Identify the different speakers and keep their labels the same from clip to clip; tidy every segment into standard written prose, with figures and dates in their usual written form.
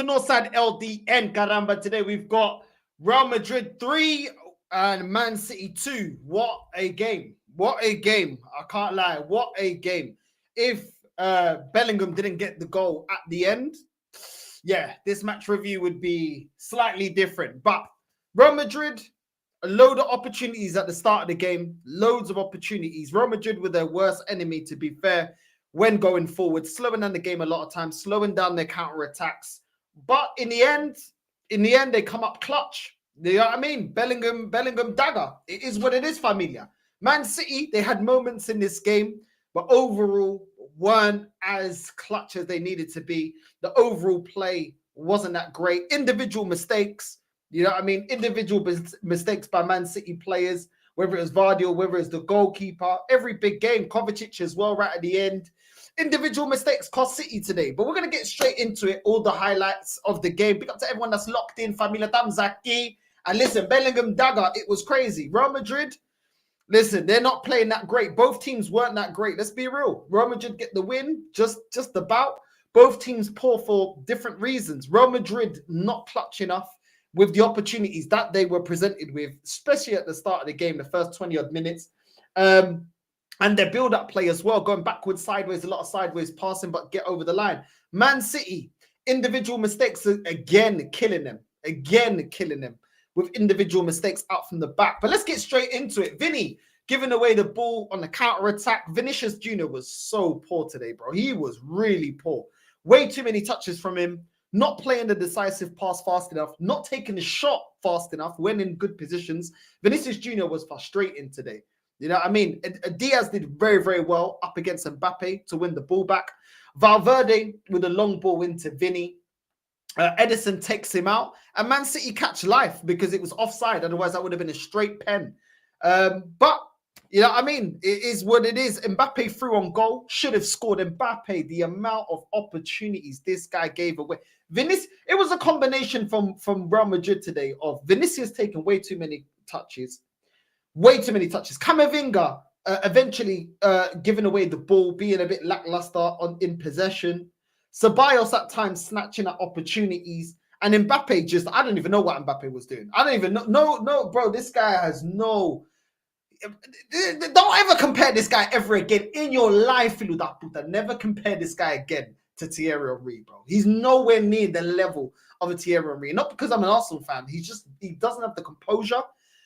Speaker 1: Northside LDN, caramba. Today we've got Real Madrid 3 and Man City 2. What a game. What a game. I can't lie. What a game. If Bellingham didn't get the goal at the end, yeah, this match review would be slightly different. But Real Madrid, a load of opportunities at the start of the game. Loads of opportunities. Real Madrid were their worst enemy, to be fair, when going forward, slowing down the game a lot of times, slowing down their counter-attacks. But in the end, they come up clutch. You know what I mean? Bellingham, Dagger. It is what it is, familia. Man City, they had moments in this game, but overall weren't as clutch as they needed to be. The overall play wasn't that great. Individual mistakes, you know what I mean? Individual mistakes by Man City players, whether it was VIDS, whether it's the goalkeeper, every big game, Kovacic as well, right at the end. Individual mistakes cost City today, but we're going to get straight into it. All the highlights of the game. Big up to everyone that's locked in. Familia Tamzaki. And listen, Bellingham, Dagger, it was crazy. Real Madrid, listen, they're not playing that great. Both teams weren't that great. Let's be real. Real Madrid get the win, just about. Both teams poor for different reasons. Real Madrid not clutch enough with the opportunities that they were presented with, especially at the start of the game, the first 20-odd minutes. And their build-up play as well, going backwards, sideways, a lot of sideways passing, but get over the line. Man City, individual mistakes, again, killing them with individual mistakes out from the back. But let's get straight into it. Vinny giving away the ball on the counter-attack. Vinicius Jr. was so poor today, bro. He was really poor. Way too many touches from him. Not playing the decisive pass fast enough. Not taking the shot fast enough when in good positions. Vinicius Jr. was frustrating today. You know what I mean? Diaz did very, very well up against Mbappe to win the ball back. Valverde with a long ball into Vinny. Edison takes him out. And Man City catch life because it was offside. Otherwise, that would have been a straight pen. But, you know what I mean? It is what it is. Mbappe threw on goal. Should have scored. Mbappe, the amount of opportunities this guy gave away. Vinicius, it was a combination from Real Madrid today of Vinicius taking way too many touches. Way too many touches. Camavinga eventually giving away the ball, being a bit lackluster in possession. Ceballos at times snatching at opportunities. And Mbappe just, I don't even know what Mbappe was doing. I don't even know. No, bro, this guy has no... Don't ever compare this guy ever again in your life, Filuda Puta. Never compare this guy again to Thierry Henry, bro. He's nowhere near the level of a Thierry Henry. Not because I'm an Arsenal fan. He doesn't have the composure.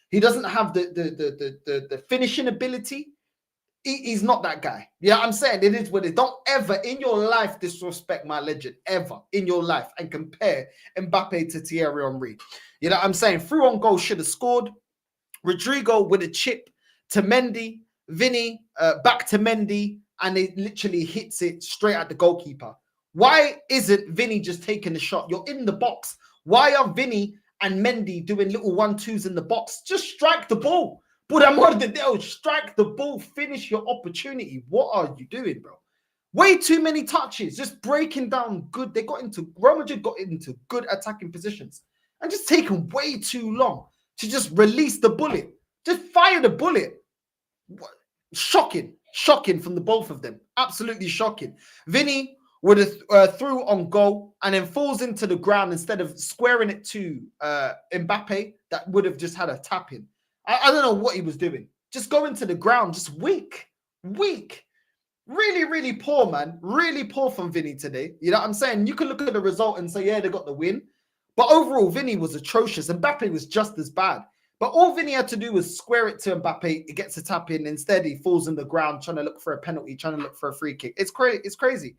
Speaker 1: He doesn't have the finishing ability. He's not that guy. Yeah, I'm saying it is what it is. Don't ever in your life disrespect my legend, ever in your life, and compare Mbappe to Thierry Henry. You know what I'm saying? Through on goal, should have scored. Rodrigo with a chip to Mendy. Vinny back to Mendy, and it literally hits it straight at the goalkeeper. Why isn't Vinny just taking the shot? You're in the box. Why are Vinny and Mendy doing little 1-2s in the box? Just strike the ball. Por amor de Deus, strike the ball. Finish your opportunity. What are you doing, bro? Way too many touches. Just breaking down good. Real Madrid got into good attacking positions and just taken way too long to just release the bullet. Just fire the bullet. Shocking from the both of them. Absolutely shocking. Vinny would have threw on goal and then falls into the ground instead of squaring it to Mbappe. That would have just had a tap in. I don't know what he was doing. Just going to the ground, just weak. Really, really poor, man. Really poor from Vinny today. You know what I'm saying? You can look at the result and say, yeah, they got the win. But overall, Vinny was atrocious. Mbappe was just as bad. But all Vinny had to do was square it to Mbappe. It gets a tap in. Instead, he falls in the ground trying to look for a penalty, trying to look for a free kick. It's crazy.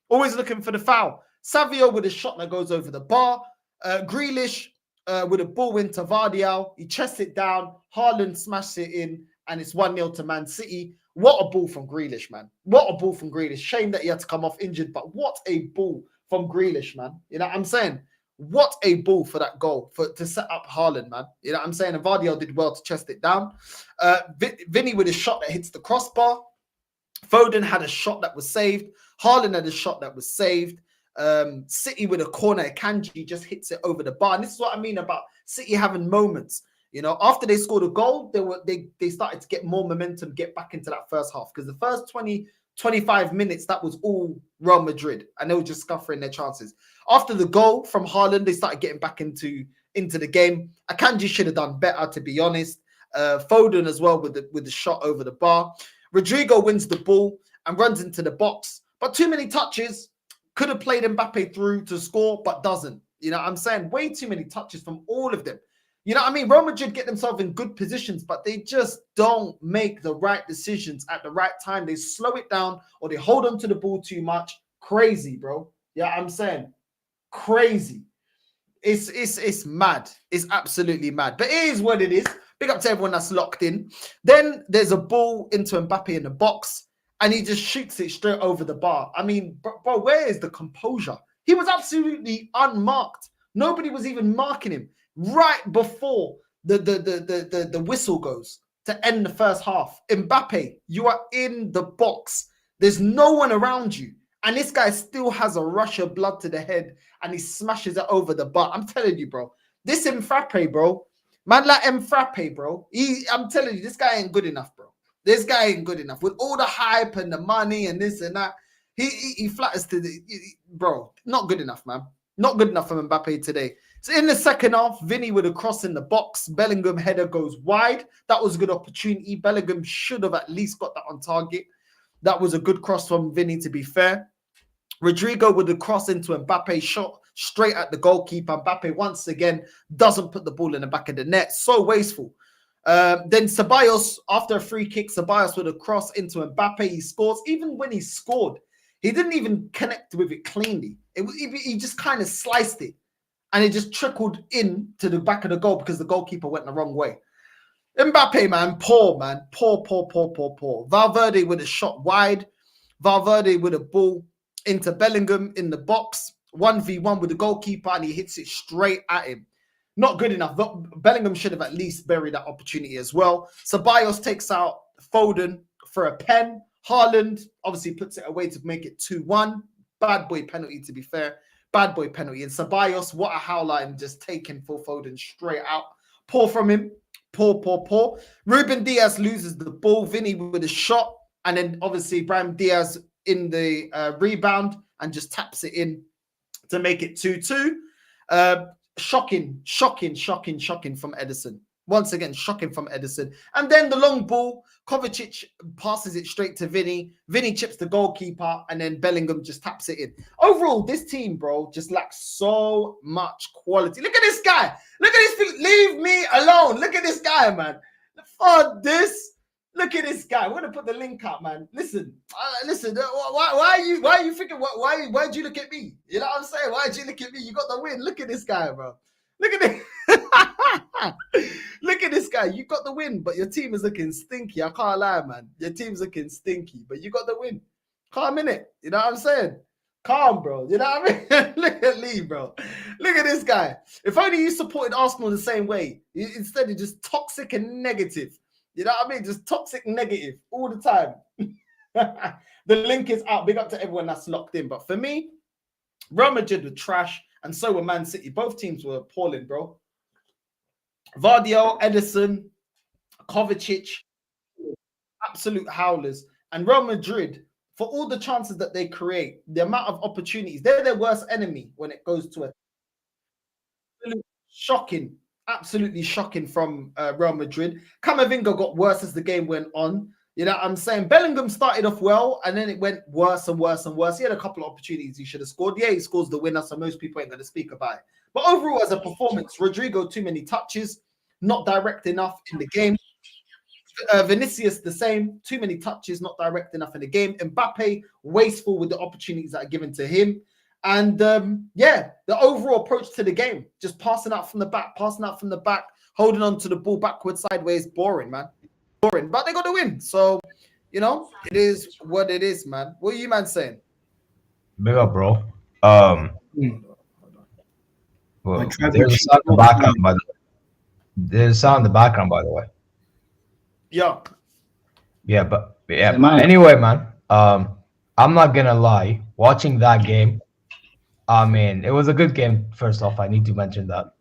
Speaker 1: Always looking for the foul. Savio with a shot that goes over the bar. Grealish with a ball into VIDS. He chests it down. Haaland smashes it in. And it's 1-0 to Man City. What a ball from Grealish, man. What a ball from Grealish. Shame that he had to come off injured. But what a ball from Grealish, man. You know what I'm saying? What a ball for that goal to set up Haaland, man. You know what I'm saying? And VIDS did well to chest it down. Vinny with a shot that hits the crossbar. Foden had a shot that was saved. Haaland had a shot that was saved. City with a corner. Kanji just hits it over the bar. And this is what I mean about City having moments. You know, after they scored a goal, they started to get more momentum, get back into that first half. Because the first 20, 25 minutes, that was all Real Madrid, and they were just scuffering their chances. After the goal from Haaland, they started getting back into the game. Akanji should have done better, to be honest. Foden as well with the shot over the bar. Rodrigo wins the ball and runs into the box, but too many touches. Could have played Mbappe through to score, but doesn't. You know what I'm saying? Way too many touches from all of them. You know what I mean? Real Madrid get themselves in good positions, but they just don't make the right decisions at the right time. They slow it down or they hold on to the ball too much. Crazy, bro. Yeah, I'm saying crazy. It's mad. It's absolutely mad. But it is what it is. Big up to everyone that's locked in. Then there's a ball into Mbappe in the box, and he just shoots it straight over the bar. I mean, bro, where is the composure? He was absolutely unmarked. Nobody was even marking him right before the whistle goes to end the first half. Mbappe, you are in the box. There's no one around you. And this guy still has a rush of blood to the head and he smashes it over the bar. I'm telling you, bro. This Mbappe, bro. Man like Mbappe, bro. I'm telling you, this guy ain't good enough, bro. This guy ain't good enough. With all the hype and the money and this and that, he flatters to the... Bro, not good enough, man. Not good enough for Mbappe today. So in the second half, Vinny with a cross in the box. Bellingham header goes wide. That was a good opportunity. Bellingham should have at least got that on target. That was a good cross from Vinny, to be fair. Rodrigo with a cross into Mbappe, shot straight at the goalkeeper. Mbappe once again doesn't put the ball in the back of the net. So wasteful. Then Ceballos, after a free kick, Ceballos with a cross into Mbappe. He scores. Even when he scored, he didn't even connect with it cleanly. He just kind of sliced it. And it just trickled in to the back of the goal because the goalkeeper went the wrong way. Mbappe, man. Poor. Valverde with a shot wide. Valverde with a ball into Bellingham in the box. 1v1 with the goalkeeper, and he hits it straight at him. Not good enough. Bellingham should have at least buried that opportunity as well. Ceballos takes out Foden for a pen. Haaland obviously puts it away to make it 2-1. Bad boy penalty, to be fair. Bad boy penalty. And Ceballos, what a howline, just taken for Foden straight out. Poor from him. Poor. Ruben Diaz loses the ball. Vinny with a shot. And then obviously Brahim Diaz in the rebound and just taps it in to make it 2-2. Shocking from Ederson. Once again, shocking from Ederson. And then the long ball, Kovacic passes it straight to Vinny. Vinny chips the goalkeeper, and then Bellingham just taps it in. Overall, this team, bro, just lacks so much quality. Look at this guy. Look at this. Leave me alone. Look at this guy, man. For this, look at this guy. We're gonna put the link up, man. Listen. Why are you thinking? Why'd you look at me? You know what I'm saying? Why'd you look at me? You got the win. Look at this guy, bro. Look at this. Look at this guy. You got the win, but your team is looking stinky. I can't lie, man. Your team's looking stinky, but you got the win. Calm in it. You know what I'm saying? Calm, bro. You know what I mean? Look at Lee, bro. Look at this guy. If only you supported Arsenal the same way. Instead of just toxic and negative. You know what I mean? Just toxic negative all the time. The link is out. Big up to everyone that's locked in. But for me, Real Madrid were trash, and so were Man City. Both teams were appalling, bro. Vardiol, Ederson, Kovacic, absolute howlers. And Real Madrid, for all the chances that they create, the amount of opportunities, they're their worst enemy when it goes to a shocking, absolutely shocking from Real Madrid. Camavinga got worse as the game went on. You know what I'm saying? Bellingham started off well, and then it went worse and worse and worse. He had a couple of opportunities he should have scored. Yeah, he scores the winner, so most people ain't going to speak about it. But overall, as a performance, Rodrigo, too many touches, not direct enough in the game. Vinicius, the same, too many touches, not direct enough in the game. Mbappe, wasteful with the opportunities that are given to him. And yeah, the overall approach to the game, just passing out from the back, holding on to the ball backwards, sideways, boring, man. Boring. But they got to win. So, you know, it is what it is, man. What are you, man, saying?
Speaker 2: Big up, bro. Well, there's a sound in the background, by the way. There's a sound in the background, by the way.
Speaker 1: Yeah.
Speaker 2: Yeah, but yeah. Anyway, man. I'm not gonna lie. Watching that game, I mean, it was a good game. First off, I need to mention that.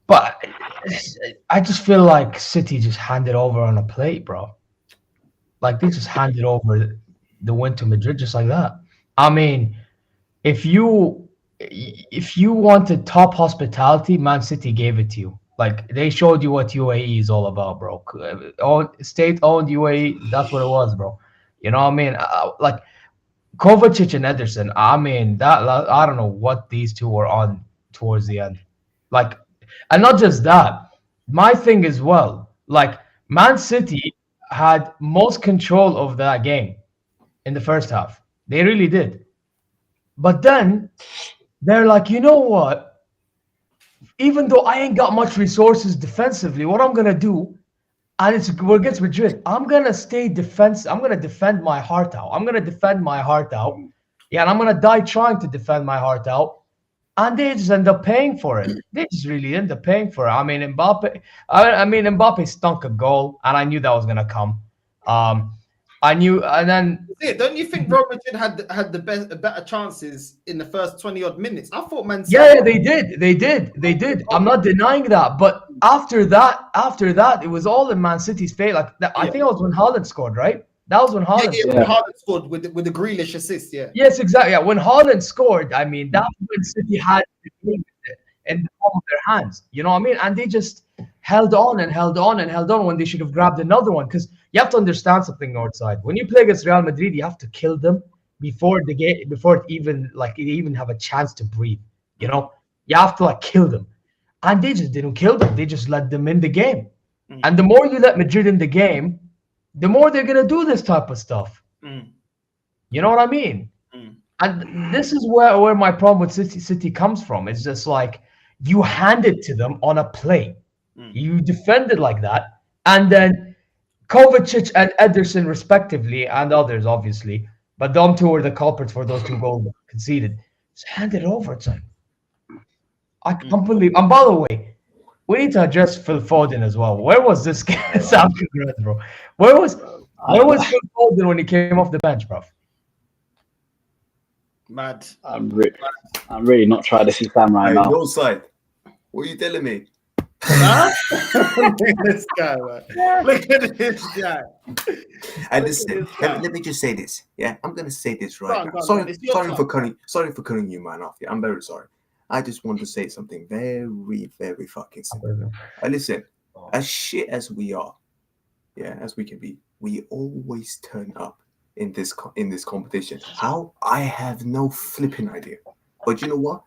Speaker 2: But I just feel like City just handed over on a plate, bro. Like they just handed over the win to Madrid just like that. I mean, if you wanted top hospitality, Man City gave it to you. Like they showed you what UAE is all about, bro. State-owned UAE, that's what it was, bro. You know what I mean? Like Kovacic and Ederson. I mean, I don't know what these two were on towards the end. Like, and not just that. My thing as well. Like Man City had most control of that game in the first half. They really did. But then they're like, you know what? Even though I ain't got much resources defensively, what I'm gonna do, and we're against Madrid, I'm gonna stay defensive. I'm gonna defend my heart out. I'm gonna defend my heart out. Yeah, and I'm gonna die trying to defend my heart out. And they just end up paying for it. They just really end up paying for it. I mean, Mbappe stunk a goal, and I knew that was gonna come. I knew, and then
Speaker 1: Don't you think Real Madrid had the better chances in the first 20 odd minutes? I thought Man City.
Speaker 2: Yeah, they did. I'm not denying that, but after that, it was all in Man City's favor. Like I think it was when Haaland scored, right? That was when Haaland scored.
Speaker 1: When Haaland scored with the Grealish assist. Yeah.
Speaker 2: Yes, exactly. Yeah, when Haaland scored, I mean, that's when City had the game in the palm of their hands. You know what I mean? And they just held on and held on and held on when they should have grabbed another one. Because you have to understand something, Northside. When you play against Real Madrid, you have to kill them before it even have a chance to breathe. You know, you have to kill them, and they just didn't kill them. They just let them in the game. And the more you let Madrid in the game, the more they're gonna do this type of stuff. You know what I mean? And this is where my problem with City comes from. It's just like you hand it to them on a play. You defend it like that, and then Kovacic and Ederson, respectively, and others, obviously, but them two were the culprits for those two goals conceded. Just hand it over. It's like I can't believe. And by the way, we need to address Phil Foden as well. Where was this guy, Sam Congrats, bro? Where was Phil Foden when he came off the bench, bro?
Speaker 1: Mad.
Speaker 3: I'm really not trying to see Sam right now.
Speaker 4: Northside, what are you telling me?
Speaker 1: Look at this guy, man. Look at this guy.
Speaker 4: And listen, let me just say this. Yeah, I'm gonna say this right now.
Speaker 1: Sorry
Speaker 4: for cutting you, man, off. Yeah, I'm very sorry. I just want to say something very, very fucking simple. Listen, as shit as we are, yeah, as we can be, we always turn up in this competition. How? I have no flipping idea. But you know what?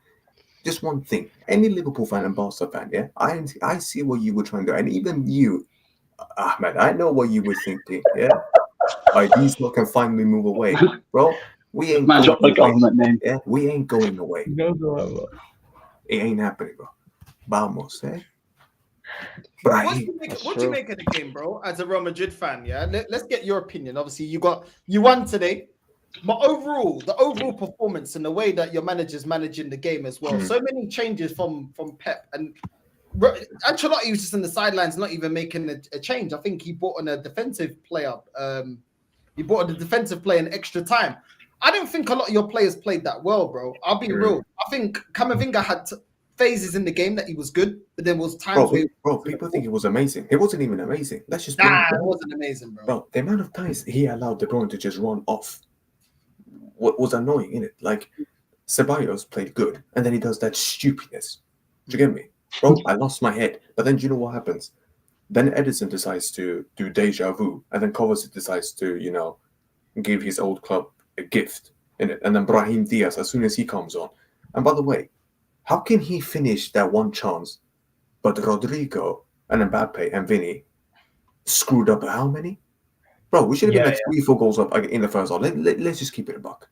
Speaker 4: Just one thing. Any Liverpool fan and Barca fan, yeah, I see what you were trying to do, and even you, Ahmed, I know what you were thinking, yeah. These lot can finally move away, bro. We ain't going away. Yeah, we ain't going away. It ain't happening, bro. Vamos, eh?
Speaker 1: What do you make of the game, bro? As a Real Madrid fan, yeah. Let's get your opinion. Obviously, you won today, but overall, the overall performance and the way that your manager's managing the game as well. So many changes from Pep, and Ancelotti was just on the sidelines, not even making a change. I think he brought on a defensive player. He brought on a defensive player in extra time. I don't think a lot of your players played that well, bro. I'll be real. I think Camavinga had phases in the game that he was good, but there was times
Speaker 4: bro, people think it was amazing. It wasn't even amazing. That's just
Speaker 1: it wasn't amazing, bro.
Speaker 4: Bro, the amount of times he allowed De Bruyne to just run off was annoying, innit? Like Ceballos played good, and then he does that stupidness. Do you get me? Bro, I lost my head. But then do you know what happens? Then Edison decides to do deja vu, and then Kovacic decides to, give his old club a gift in it, and then Brahim Diaz as soon as he comes on. And by the way, how can he finish that one chance, but Rodrigo and Mbappe and Vinny screwed up how many? Bro, we should have been 3-4 goals up in the first half. Let's just keep it a buck.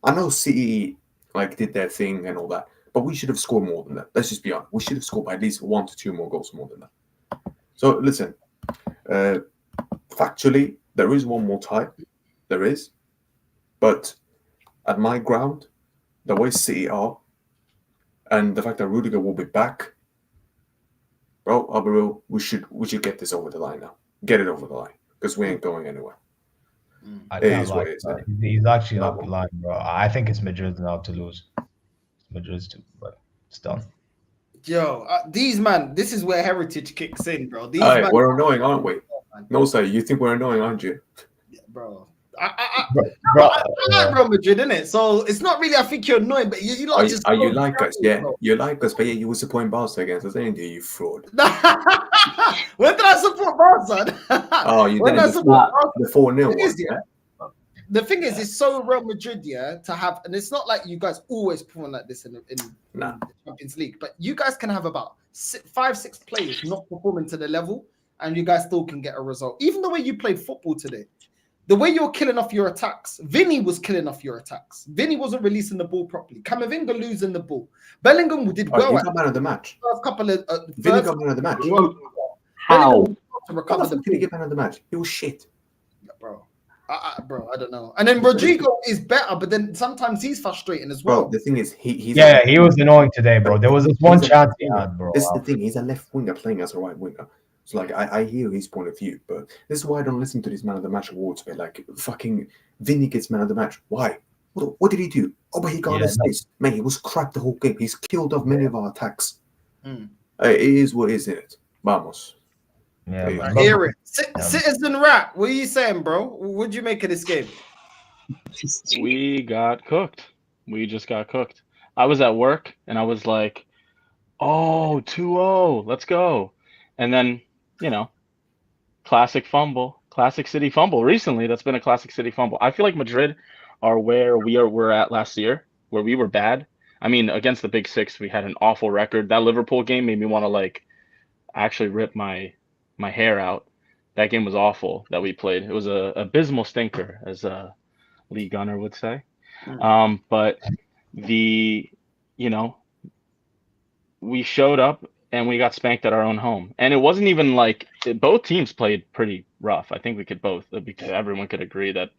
Speaker 4: I know City did their thing and all that, but we should have scored more than that. Let's just be honest. We should have scored by at least 1 to 2 more goals more than that. So listen, factually, there is one more tie. There is. But at my ground, the way City are, and the fact that Rudiger will be back, bro, I'll be real, we should get this over the line now. Get it over the line, because we ain't going anywhere.
Speaker 2: He's actually not lying, bro. I think it's Madrid now to lose. It's Madrid's too, but it's done.
Speaker 1: Yo, this is where heritage kicks in, bro.
Speaker 4: We're annoying, aren't we? No, sir, you think we're annoying, aren't you?
Speaker 1: bro.
Speaker 2: Bro,
Speaker 1: I like Real Madrid, innit? So it's not really. I think you're annoying, but you lot just.
Speaker 4: Are you like us? Yeah,
Speaker 1: bro.
Speaker 4: you like us, but yeah, you were supporting Barca against us, didn't you? You fraud.
Speaker 1: When did I support Barca?
Speaker 4: Oh, you
Speaker 1: When did I
Speaker 4: didn't.
Speaker 1: support Barca?
Speaker 4: The 4-0
Speaker 1: It
Speaker 4: one.
Speaker 1: is, yeah. The thing is, it's so Real Madrid, yeah, to have, and it's not like you guys always perform like this in
Speaker 4: Nah.
Speaker 1: the Champions League, but you guys can have about 5-6 players not performing to the level, and you guys still can get a result. Even the way you played football today, the way you're killing off your attacks, Vinny was killing off your attacks. Vinny wasn't releasing the ball properly. Camavinga losing the ball. Bellingham did well.
Speaker 4: He got man of the match.
Speaker 1: First couple of
Speaker 4: Vinny got man of the match.
Speaker 3: How?
Speaker 1: To recover the
Speaker 4: Did he get man of the match? It was shit,
Speaker 1: bro. Bro, I don't know. And then Rodrigo is better, but then sometimes he's frustrating as well.
Speaker 4: bro. The thing is, he
Speaker 2: was annoying today, bro. There was this one chance he had, bro.
Speaker 4: This is the thing. He's a left winger playing as a right winger. So like, I hear his point of view, but this is why I don't listen to these man of the match awards. But like, fucking Vinny gets man of the match. Why? What did he do? Oh, but he got an assist. Man, he was crap the whole game. He's killed off many of our attacks. It is what is it. Vamos.
Speaker 2: Yeah,
Speaker 1: I hear it. Citizen Rat, what are you saying, bro? What'd you make of this game?
Speaker 5: We got cooked. We just got cooked. I was at work and I was like, oh, 2-0, let's go. And then, you know, classic City fumble. Recently, that's been a classic City fumble. I feel like Madrid are where we're at last year, where we were bad. I mean, against the Big Six, we had an awful record. That Liverpool game made me want to like actually rip my hair out. That game was awful that we played. It was a abysmal stinker, as Lee Gunner would say. But we showed up and we got spanked at our own home. And it wasn't even like both teams played pretty rough. I think we could because everyone could agree that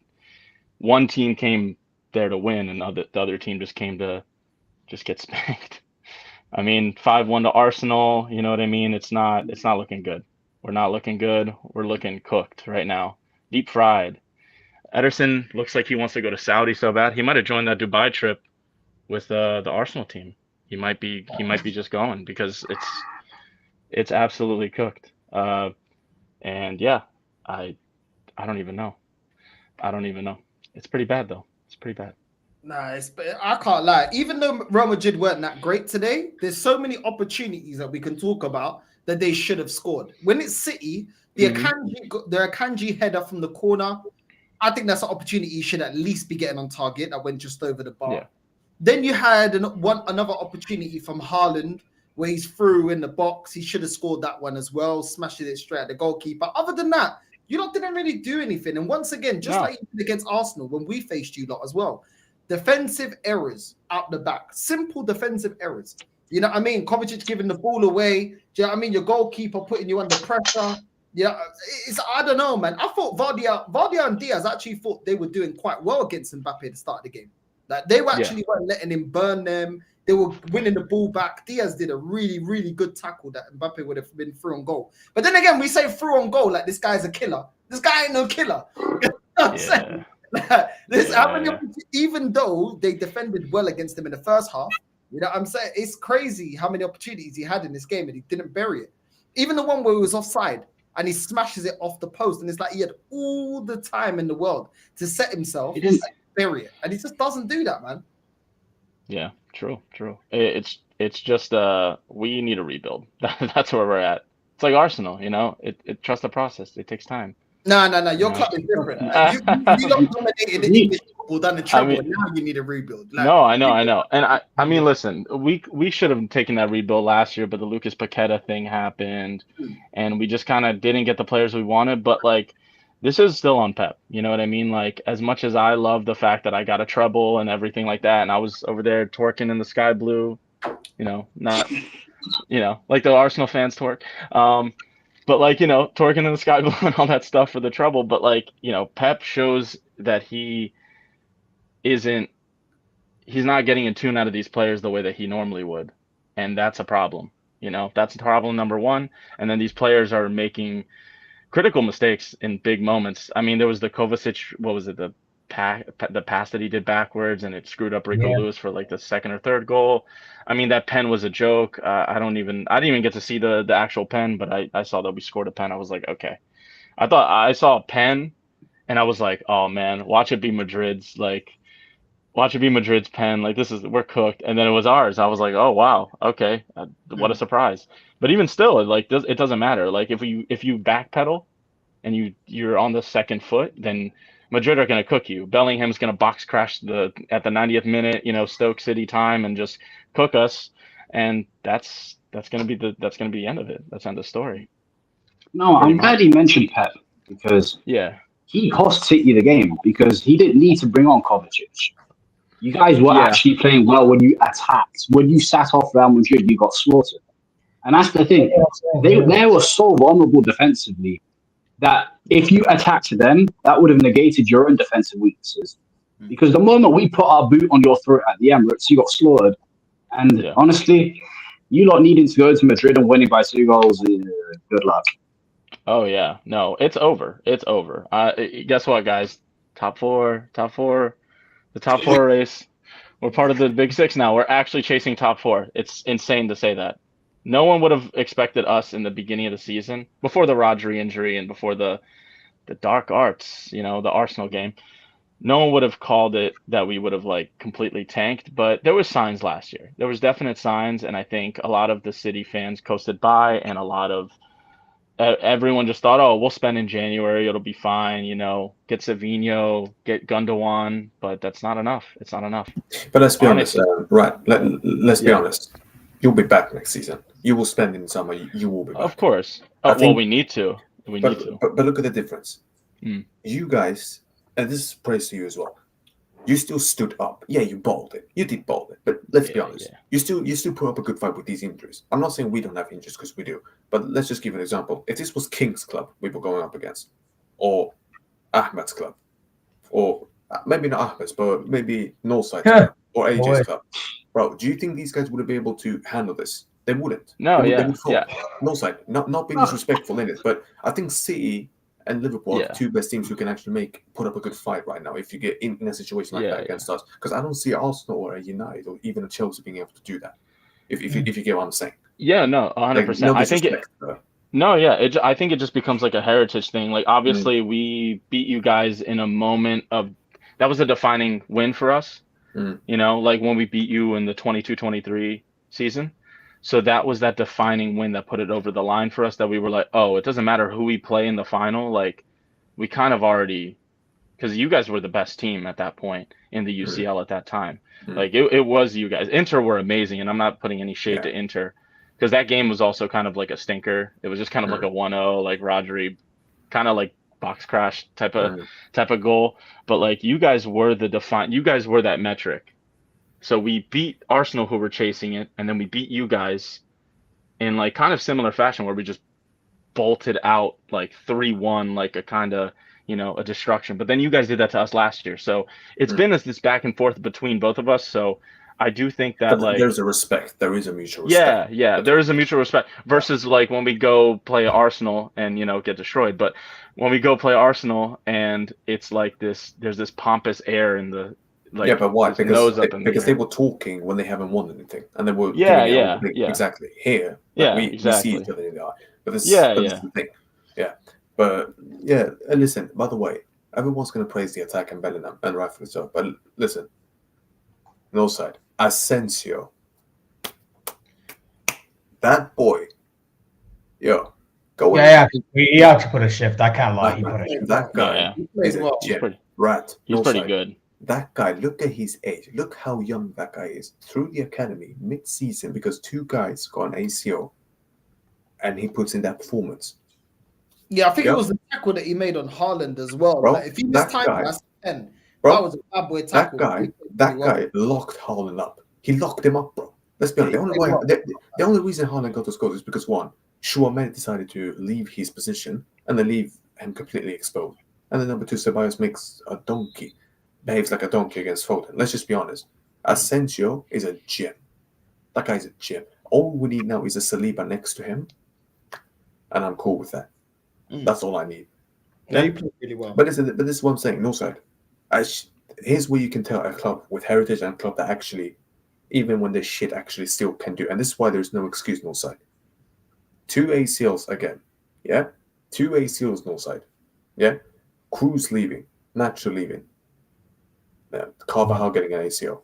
Speaker 5: one team came there to win and the other team just came to just get spanked. I mean, 5-1 to Arsenal, you know what I mean? It's not looking good. We're not looking good. We're looking cooked right now. Deep fried. Ederson looks like he wants to go to Saudi so bad. He might have joined that Dubai trip with the Arsenal team. He might be just going because it's absolutely cooked. And yeah, I don't even know. It's pretty bad though. It's pretty bad.
Speaker 1: Nah, I can't lie. Even though Real Madrid weren't that great today, there's so many opportunities that we can talk about that they should have scored. When it's City, the Akanji header from the corner, I think that's an opportunity you should at least be getting on target. That went just over the bar. Yeah. Then you had another opportunity from Haaland where he's through in the box. He should have scored that one as well, smashing it straight at the goalkeeper. Other than that, you lot didn't really do anything. And once again, just like you did against Arsenal when we faced you lot as well, defensive errors out the back, simple defensive errors. You know what I mean? Kovacic giving the ball away. Do you know what I mean? Your goalkeeper putting you under pressure. Yeah, I don't know, man. I thought Vardy and Diaz actually thought they were doing quite well against Mbappe at the start of the game. Like they were actually weren't letting him burn them. They were winning the ball back. Diaz did a really, really good tackle that Mbappe would have been through on goal. But then again, we say through on goal like this guy's a killer. This guy ain't no killer. You know what I'm saying? Even though they defended well against him in the first half, you know what I'm saying? It's crazy how many opportunities he had in this game and he didn't bury it. Even the one where he was offside and he smashes it off the post and it's like he had all the time in the world to set himself and bury it. And he just doesn't do that, man.
Speaker 5: Yeah, true. It's just we need a rebuild. That's where we're at. It's like Arsenal, you know. It trust the process. It takes time.
Speaker 1: No. Your club is different. You don't dominated the English football, done the treble, and now you need a rebuild. Like,
Speaker 5: no, I know. And I mean, listen, we should have taken that rebuild last year, but the Lucas Paqueta thing happened, and we just kind of didn't get the players we wanted. But like, this is still on Pep. You know what I mean? Like, as much as I love the fact that I got a treble and everything like that, and I was over there twerking in the sky blue, you know, not, you know, like the Arsenal fans twerk. But like, you know, twerking in the sky blue and all that stuff for the trouble. But like, you know, Pep shows that he's not getting in tune out of these players the way that he normally would. And that's a problem. You know, that's problem number one. And then these players are making critical mistakes in big moments. I mean, there was the Kovacic, what was it? The pass that he did backwards and it screwed up Rico Lewis for like the second or third goal. I mean, that pen was a joke. I didn't even get to see the actual pen, but I saw that we scored a pen. I was like, okay. I thought I saw a pen and I was like, oh man, watch it be Madrid's pen. Like we're cooked. And then it was ours. I was like, oh wow, okay, what a surprise. But even still, it doesn't matter. Like if you backpedal and you're on the second foot, then Madrid are going to cook you. Bellingham's going to box crash at the 90th minute, Stoke City time, and just cook us. And that's going to be the end of it. That's the end of the story.
Speaker 3: No, I'm glad he mentioned Pep because he cost City the game because he didn't need to bring on Kovacic. You guys were actually playing well when you attacked. When you sat off Real Madrid, you got slaughtered. And that's the thing. They were so vulnerable defensively that if you attacked them, that would have negated your own defensive weaknesses. Because the moment we put our boot on your throat at the Emirates, you got slaughtered. And honestly, you lot needing to go to Madrid and winning by 2 goals, good luck.
Speaker 5: Oh, yeah. No, it's over. It's over. Guess what, guys? Top four. The top 4 race. We're part of the Big Six now. We're actually chasing top 4. It's insane to say that. No one would have expected us in the beginning of the season, before the Rodri injury and before the dark arts, the Arsenal game. No one would have called it that we would have completely tanked, but there was signs last year. There was definite signs, and I think a lot of the City fans coasted by, and a lot of everyone just thought, oh, we'll spend in January, it'll be fine, get Savinho, get Gundogan, but that's not enough. It's not enough.
Speaker 4: But let's be honest, right? Let's be honest. You'll be back next season. You will spend in summer. You will be back.
Speaker 5: Of course. We need to.
Speaker 4: But look at the difference. You guys, and this is praise to you as well. You still stood up. Yeah, you balled it. You did ball it. But let's be honest. You still put up a good fight with these injuries. I'm not saying we don't have injuries because we do. But let's just give an example. If this was King's club we were going up against, or Ahmed's club, or maybe not Ahmed's, but maybe Northside's club, or AJ's club. Bro, do you think these guys would be able to handle this? They wouldn't.
Speaker 5: No,
Speaker 4: they would fall. Northside, not being disrespectful in it, but I think City and Liverpool are the 2 best teams who can actually put up a good fight right now if you get in a situation like that against us. Because I don't see Arsenal or a United or even a Chelsea being able to do that. If you get what I'm saying.
Speaker 5: Yeah, no, 100%. I think I think it just becomes like a heritage thing. Like obviously we beat you guys in a moment that was a defining win for us. Like when we beat you in the 22-23 season. So that was that defining win that put it over the line for us, that we were like, oh, it doesn't matter who we play in the final. Like we kind of already, because you guys were the best team at that point in the UCL at that time. Like it was you guys. Inter were amazing, and I'm not putting any shade to Inter, because that game was also kind of like a stinker. It was just kind of like a 1-0, like Rodri, kind of like box crash type of goal. But like you guys were that metric. So we beat Arsenal, who were chasing it, and then we beat you guys in like kind of similar fashion, where we just bolted out like 3-1, like a kind of a destruction. But then you guys did that to us last year, so it's been this back and forth between both of us. So I do think that
Speaker 4: there's a respect. There is a mutual respect.
Speaker 5: Yeah, there is a mutual respect versus like when we go play Arsenal and get destroyed. But when we go play Arsenal and it's like there's this pompous air in the
Speaker 4: but why? Because they were talking when they haven't won anything, and they were exactly here. We see each other in the eye. But this is the thing. But and listen. By the way, everyone's going to praise the attack and Bellingham, and rightfully so. But listen, Northside, Asensio, that boy, go
Speaker 2: in. He actually put a shift. I can't lie. He put a shift.
Speaker 4: That guy is a gem, right?
Speaker 5: He's pretty good.
Speaker 4: That guy, look at his age. Look how young that guy is. Through the academy, mid-season, because 2 guys got an ACO, and he puts in that performance.
Speaker 1: Yeah, I think it was the tackle that he made on Haaland as well.
Speaker 4: Bro,
Speaker 1: like, if he missed time, that's 10. That was a bad boy tackle.
Speaker 4: That guy locked Haaland up. He locked him up, bro. Let's be honest. The only reason Haaland got those goals is because, one, Chouameni decided to leave his position and then leave him completely exposed. And then number 2, Ceballos behaves like a donkey against Foden. Let's just be honest. Asensio is a gem. That guy's a gem. All we need now is a Saliba next to him, and I'm cool with that. That's all I need.
Speaker 1: Yeah, you played really well.
Speaker 4: But this is what I'm saying. Northside. Here's where you can tell a club with heritage and a club that actually, even when they're shit, actually still can do. And this is why there's no excuse Northside. 2 ACLs again. Yeah? 2 ACLs Northside. Yeah? Cruz leaving, Nacho leaving, Carvajal getting an ACL,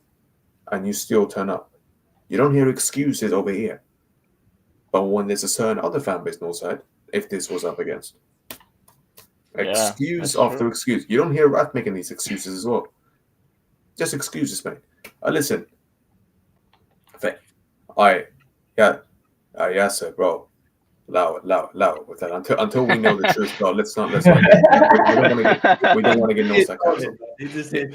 Speaker 4: and you still turn up. You don't hear excuses over here. But when there's a certain other fan base, Northside, if this was up against, excuse after excuse. You don't hear Rat making these excuses as well. Just excuses, mate. Listen. Yes, sir, bro. Allow it with that. Until we know the truth, bro. Let's not. We don't want to get no sarcasm.
Speaker 5: He said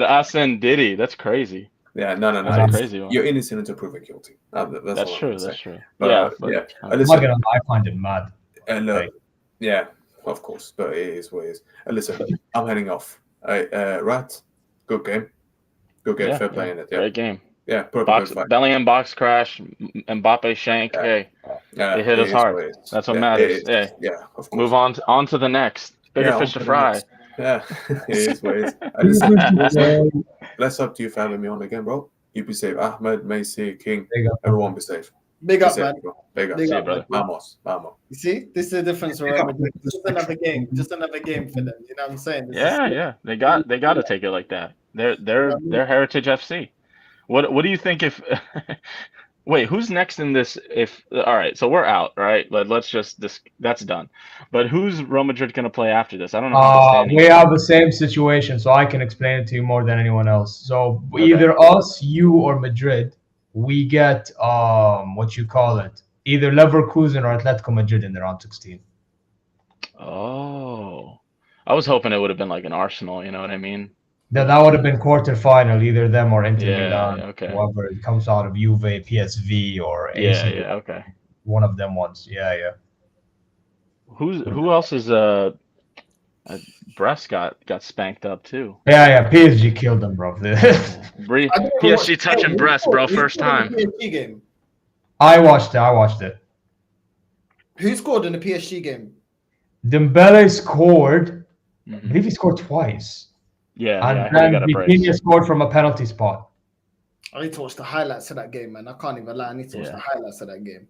Speaker 5: Asen Diddy. That's crazy.
Speaker 4: Yeah, no.
Speaker 5: That's crazy.
Speaker 4: You're innocent until proven guilty.
Speaker 5: That's true. That's true.
Speaker 4: But,
Speaker 2: Listen, I find it mad.
Speaker 4: Yeah, of course, but it is what it is. Listen, I'm heading off. Rat, good game. Fair play in it. Yeah.
Speaker 5: Great game.
Speaker 4: Yeah,
Speaker 5: Bellingham box crash, Mbappe shank. Hey, it hit us hard. That's what matters. Yeah,
Speaker 4: of course.
Speaker 5: Move on to the next. Bigger fish to fry.
Speaker 4: Yeah, it is what it is. Bless up to you for having me on again, bro. You be safe. Ahmed, Macy, King, everyone be safe.
Speaker 1: Big up, man.
Speaker 4: Big up.
Speaker 5: See you, brother.
Speaker 4: Vamos.
Speaker 1: You see, this is the difference. Just another game for them. You know what I'm saying?
Speaker 5: Yeah. They got to take it like that. They're Heritage FC. What do you think if? Wait, who's next in this? All right, so we're out, right? Let's just that's done. But who's Real Madrid gonna play after this? I don't know.
Speaker 2: We have the same situation, so I can explain it to you more than anyone else. So either us, you, or Madrid, we get what you call it, either Leverkusen or Atletico Madrid in the round 16.
Speaker 5: Oh, I was hoping it would have been like an Arsenal. You know what I mean?
Speaker 2: That would have been quarterfinal, either them or Inter Milan.
Speaker 5: Okay.
Speaker 2: Whoever it comes out of Juve, PSV, or AC.
Speaker 5: Okay.
Speaker 2: One of them ones. Yeah.
Speaker 5: Who else is Brest got spanked up too?
Speaker 2: Yeah. PSG killed them, bro.
Speaker 5: PSG touching Brest, bro, first time.
Speaker 1: PSG game.
Speaker 2: I watched it.
Speaker 1: Who scored in the PSG game?
Speaker 2: Dembele scored. I believe he scored twice.
Speaker 5: And
Speaker 2: then Vitinha scored from a penalty spot.
Speaker 1: I need to watch the highlights of that game, man. I can't even lie. I need to watch the highlights of that game.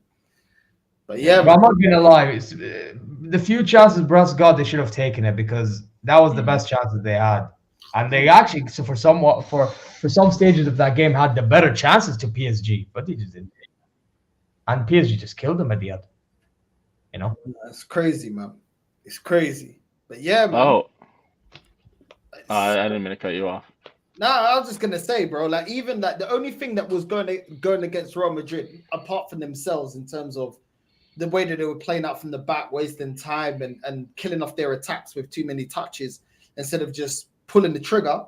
Speaker 1: But
Speaker 2: but I'm not gonna lie. The few chances Brest got, they should have taken it because that was the best chances they had, and they actually, for some stages of that game, had the better chances to PSG, but they just didn't. And PSG just killed them at the end. You know,
Speaker 1: it's crazy, man. It's crazy. But yeah, man.
Speaker 5: Oh. I didn't mean to cut you off.
Speaker 1: No, I was just gonna say, bro. Like, even that, the only thing that was going against Real Madrid, apart from themselves, in terms of the way that they were playing out from the back, wasting time and killing off their attacks with too many touches instead of just pulling the trigger,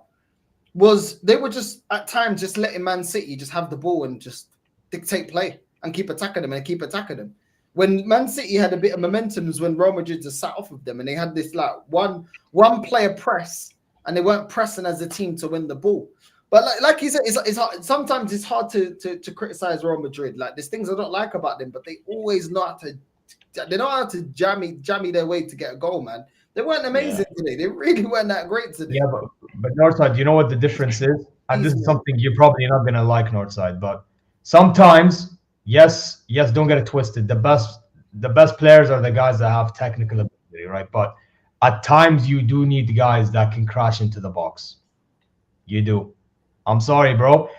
Speaker 1: was they were just at times just letting Man City just have the ball and just dictate play and keep attacking them. When Man City had a bit of momentum was when Real Madrid just sat off of them and they had this like one player press. And they weren't pressing as a team to win the ball. But like you said, it's hard. Sometimes it's hard to criticize Real Madrid. Like, there's things I don't like about them, but they always know how to jammy their way to get a goal, man. They weren't amazing today. They really weren't that great today.
Speaker 2: Yeah, but Northside, you know what the difference is? And this is something you're probably not gonna like, Northside, but sometimes, yes, don't get it twisted. The best players are the guys that have technical ability, right? But at times, you do need guys that can crash into the box. You do. I'm sorry, bro.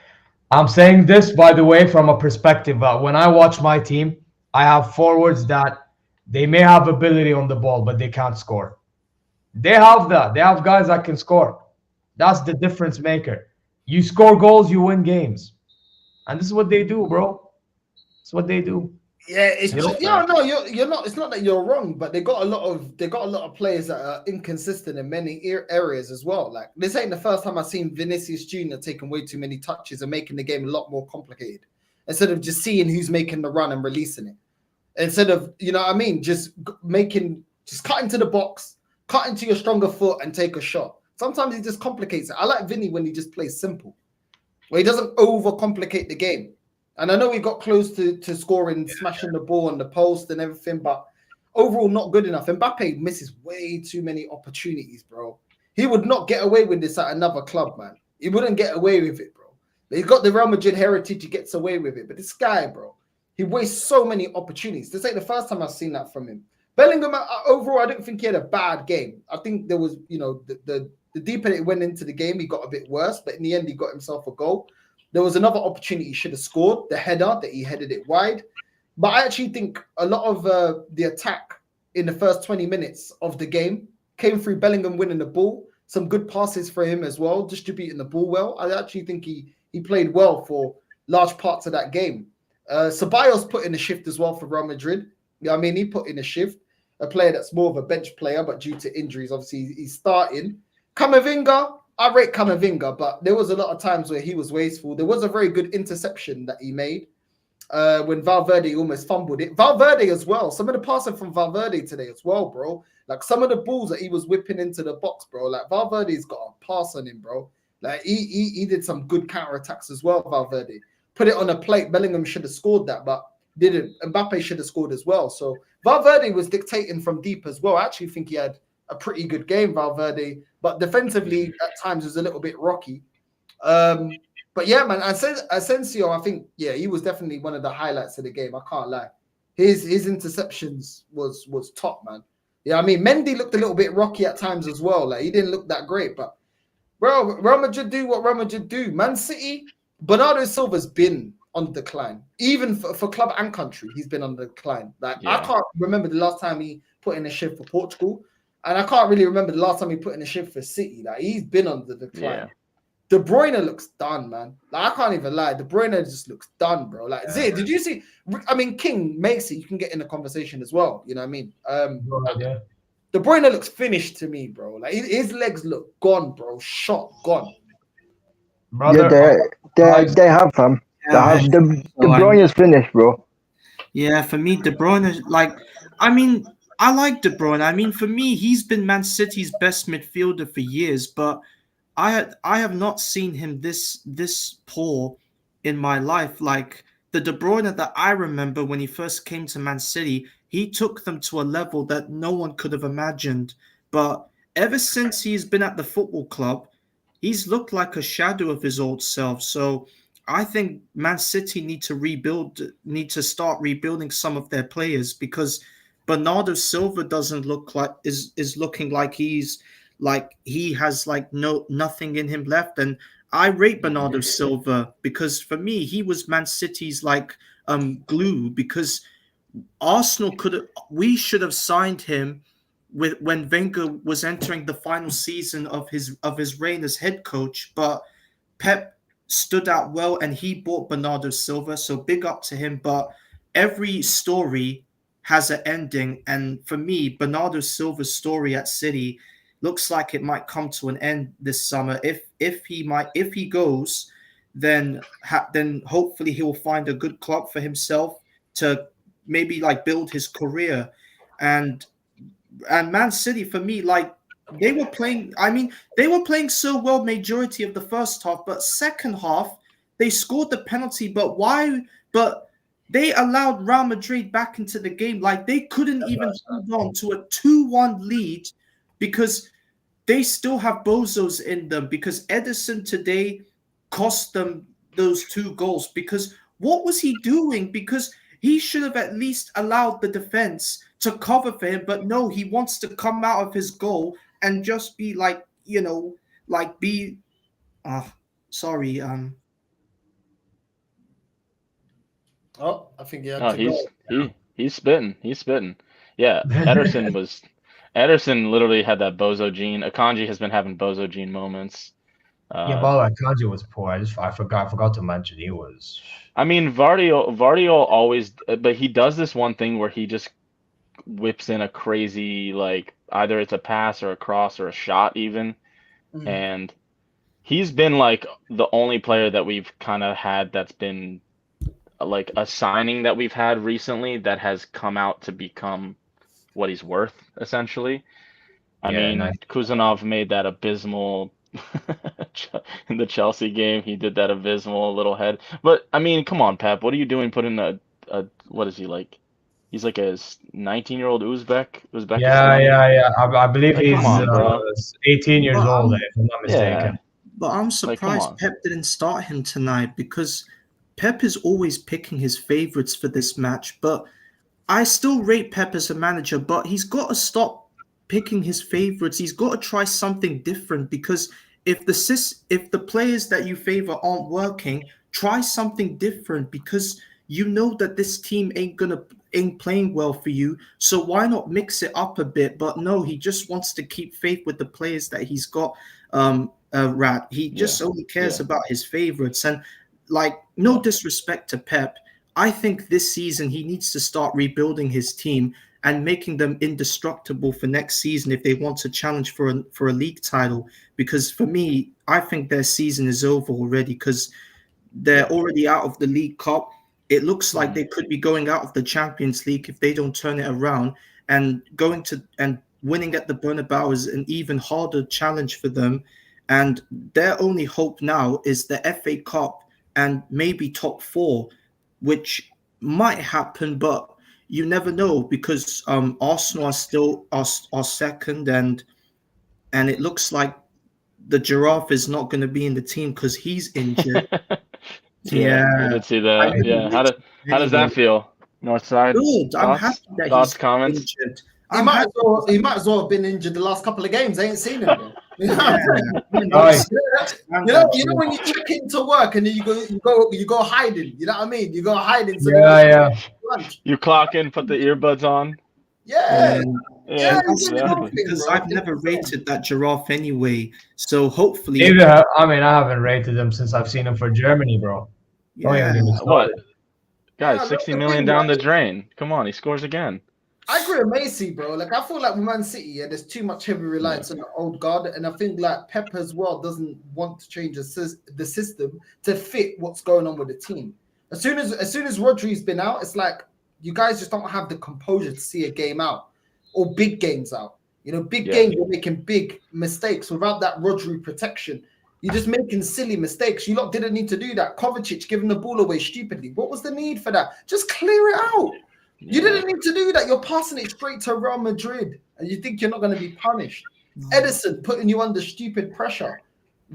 Speaker 2: I'm saying this, by the way, from a perspective. When I watch my team, I have forwards that they may have ability on the ball, but they can't score. They have that. They have guys that can score. That's the difference maker. You score goals, you win games. And this is what they do, bro. It's what they do.
Speaker 1: Yeah, you're not. It's not that you're wrong, but they got a lot of players that are inconsistent in many areas as well. Like, this ain't the first time I've seen Vinicius Jr. taking way too many touches and making the game a lot more complicated instead of just seeing who's making the run and releasing it. Instead of, you know what I mean, just cut into the box, cut into your stronger foot and take a shot. Sometimes he just complicates it. I like Vinny when he just plays simple, where he doesn't overcomplicate the game. And I know we got close to scoring, smashing the ball on the post and everything, but overall not good enough. Mbappe misses way too many opportunities, bro. He would not get away with this at another club, man. He wouldn't get away with it, bro. He's got the Real Madrid heritage, he gets away with it. But this guy, bro, he wastes so many opportunities. This ain't the first time I've seen that from him. Bellingham, overall, I don't think he had a bad game. I think there was, the deeper it went into the game, he got a bit worse, but in the end, he got himself a goal. There was another opportunity he should have scored, the header that he headed it wide. But I actually think a lot of the attack in the first 20 minutes of the game came through Bellingham winning the ball. Some good passes for him as well, distributing the ball well. I actually think he played well for large parts of that game. Ceballos put in a shift as well for Real Madrid. Yeah, I mean, he put in a shift. A player that's more of a bench player, but due to injuries, obviously he's starting. Camavinga, I rate Camavinga, but there was a lot of times where he was wasteful. There was a very good interception that he made when Valverde almost fumbled it. Valverde as well. Some of the passing from Valverde today as well, bro. Like some of the balls that he was whipping into the box, bro. Like Valverde's got a pass on him, bro. Like he did some good counterattacks as well, Valverde. Put it on a plate. Bellingham should have scored that, but didn't. Mbappe should have scored as well. So Valverde was dictating from deep as well. I actually think he had a pretty good game, Valverde, but defensively at times was a little bit rocky. But yeah, man, Asensio, I think, yeah, he was definitely one of the highlights of the game. I can't lie. His interceptions was top, man. Yeah, I mean, Mendy looked a little bit rocky at times as well. Like he didn't look that great, but bro, Real Madrid do what Real Madrid do. Man City, Bernardo Silva's been on decline. Even for club and country, he's been on decline. Like I can't remember the last time he put in a shift for Portugal, and I can't really remember the last time he put in a shift for City. Like he's been on the decline. Yeah. De Bruyne looks done, man. Like I can't even lie. De Bruyne just looks done, bro. Like Zay, did you see? I mean, King, Macy, you can get in the conversation as well. You know what I mean? De Bruyne looks finished to me, bro. Like his legs look gone, bro. Shot gone.
Speaker 6: Brother, yeah, they have fam. Yeah, De Bruyne is finished, bro.
Speaker 7: Yeah, for me, De Bruyne is like, I mean, I like De Bruyne. I mean, for me, he's been Man City's best midfielder for years, but I have not seen him this poor in my life. Like the De Bruyne that I remember when he first came to Man City, he took them to a level that no one could have imagined. But ever since he's been at the football club, he's looked like a shadow of his old self. So I think Man City need to start rebuilding some of their players, because Bernardo Silva doesn't look like is looking like he has like nothing in him left. And I rate Bernardo Silva because for me he was Man City's like glue, because we should have signed him when Wenger was entering the final season of his reign as head coach, but Pep stood out well and he bought Bernardo Silva, so big up to him. But every story has an ending, and for me, Bernardo Silva's story at City looks like it might come to an end this summer. If he goes, then hopefully he will find a good club for himself to maybe like build his career. And Man City, for me, like they were playing so well majority of the first half, but second half they scored the penalty. But why? But they allowed Real Madrid back into the game. Like they couldn't even hold on to a 2-1 lead because they still have bozos in them, because Ederson today cost them those 2 goals. Because what was he doing? Because he should have at least allowed the defense to cover for him, but no, he wants to come out of his goal and just be like, sorry.
Speaker 1: Oh, I think
Speaker 5: he's spitting. He's spitting. Yeah, Ederson literally had that bozo gene. Akanji has been having bozo gene moments.
Speaker 2: Yeah, but Akanji was poor. I forgot to mention he was.
Speaker 5: I mean, Vardio always, but he does this one thing where he just whips in a crazy, like either it's a pass or a cross or a shot even, and he's been like the only player that we've kind of had that's been like a signing that we've had recently that has come out to become what he's worth, essentially. I mean, Kuzanov made that abysmal in the Chelsea game. He did that abysmal little head. But I mean, come on, Pep. What are you doing putting a what is he like? He's like a 19-year-old Uzbek.
Speaker 2: Yeah. I believe he's 18 years old, if I'm not mistaken.
Speaker 7: Yeah. But I'm surprised Pep didn't start him tonight, because Pep is always picking his favorites for this match. But I still rate Pep as a manager, but he's got to stop picking his favorites. He's got to try something different, because if the players that you favor aren't working, try something different, because you know that this team ain't playing well for you. So why not mix it up a bit? But no, he just wants to keep faith with the players that he's got. Rat. He just only cares about his favorites. And like, no disrespect to Pep, I think this season he needs to start rebuilding his team and making them indestructible for next season if they want to challenge for a league title. Because for me, I think their season is over already, because they're already out of the League Cup. It looks like they could be going out of the Champions League if they don't turn it around, and winning at the Bernabeu is an even harder challenge for them. And their only hope now is the FA Cup and maybe top 4, which might happen, but you never know, because Arsenal are still are second, and it looks like the Giraffe is not going to be in the team because he's injured.
Speaker 5: I did see that. How does that feel, Northside?
Speaker 7: Good. I'm happy that he's
Speaker 5: comments?
Speaker 7: injured.
Speaker 1: He might as well have been injured the last couple of games. I ain't seen him. You know when you check into work and then you go hiding. You know what I mean? You go hiding. So
Speaker 5: you clock in, put the earbuds on.
Speaker 7: Because I've never rated that Giraffe anyway. So hopefully,
Speaker 2: I haven't rated him since I've seen him for Germany, bro.
Speaker 5: What? Guys, 60 million down the drain. Come on, he scores again.
Speaker 1: I agree with Macy, bro. Like, I feel like with Man City, there's too much heavy reliance on the old guard, and I think like Pep as well doesn't want to change the system to fit what's going on with the team. As soon as Rodri's been out, it's like you guys just don't have the composure to see a game out or big games out. You know, big games, you're making big mistakes without that Rodri protection. You're just making silly mistakes. You lot didn't need to do that. Kovacic giving the ball away stupidly. What was the need for that? Just clear it out. You didn't need to do that. You're passing it straight to Real Madrid, and you think you're not going to be punished. Edison putting you under stupid pressure.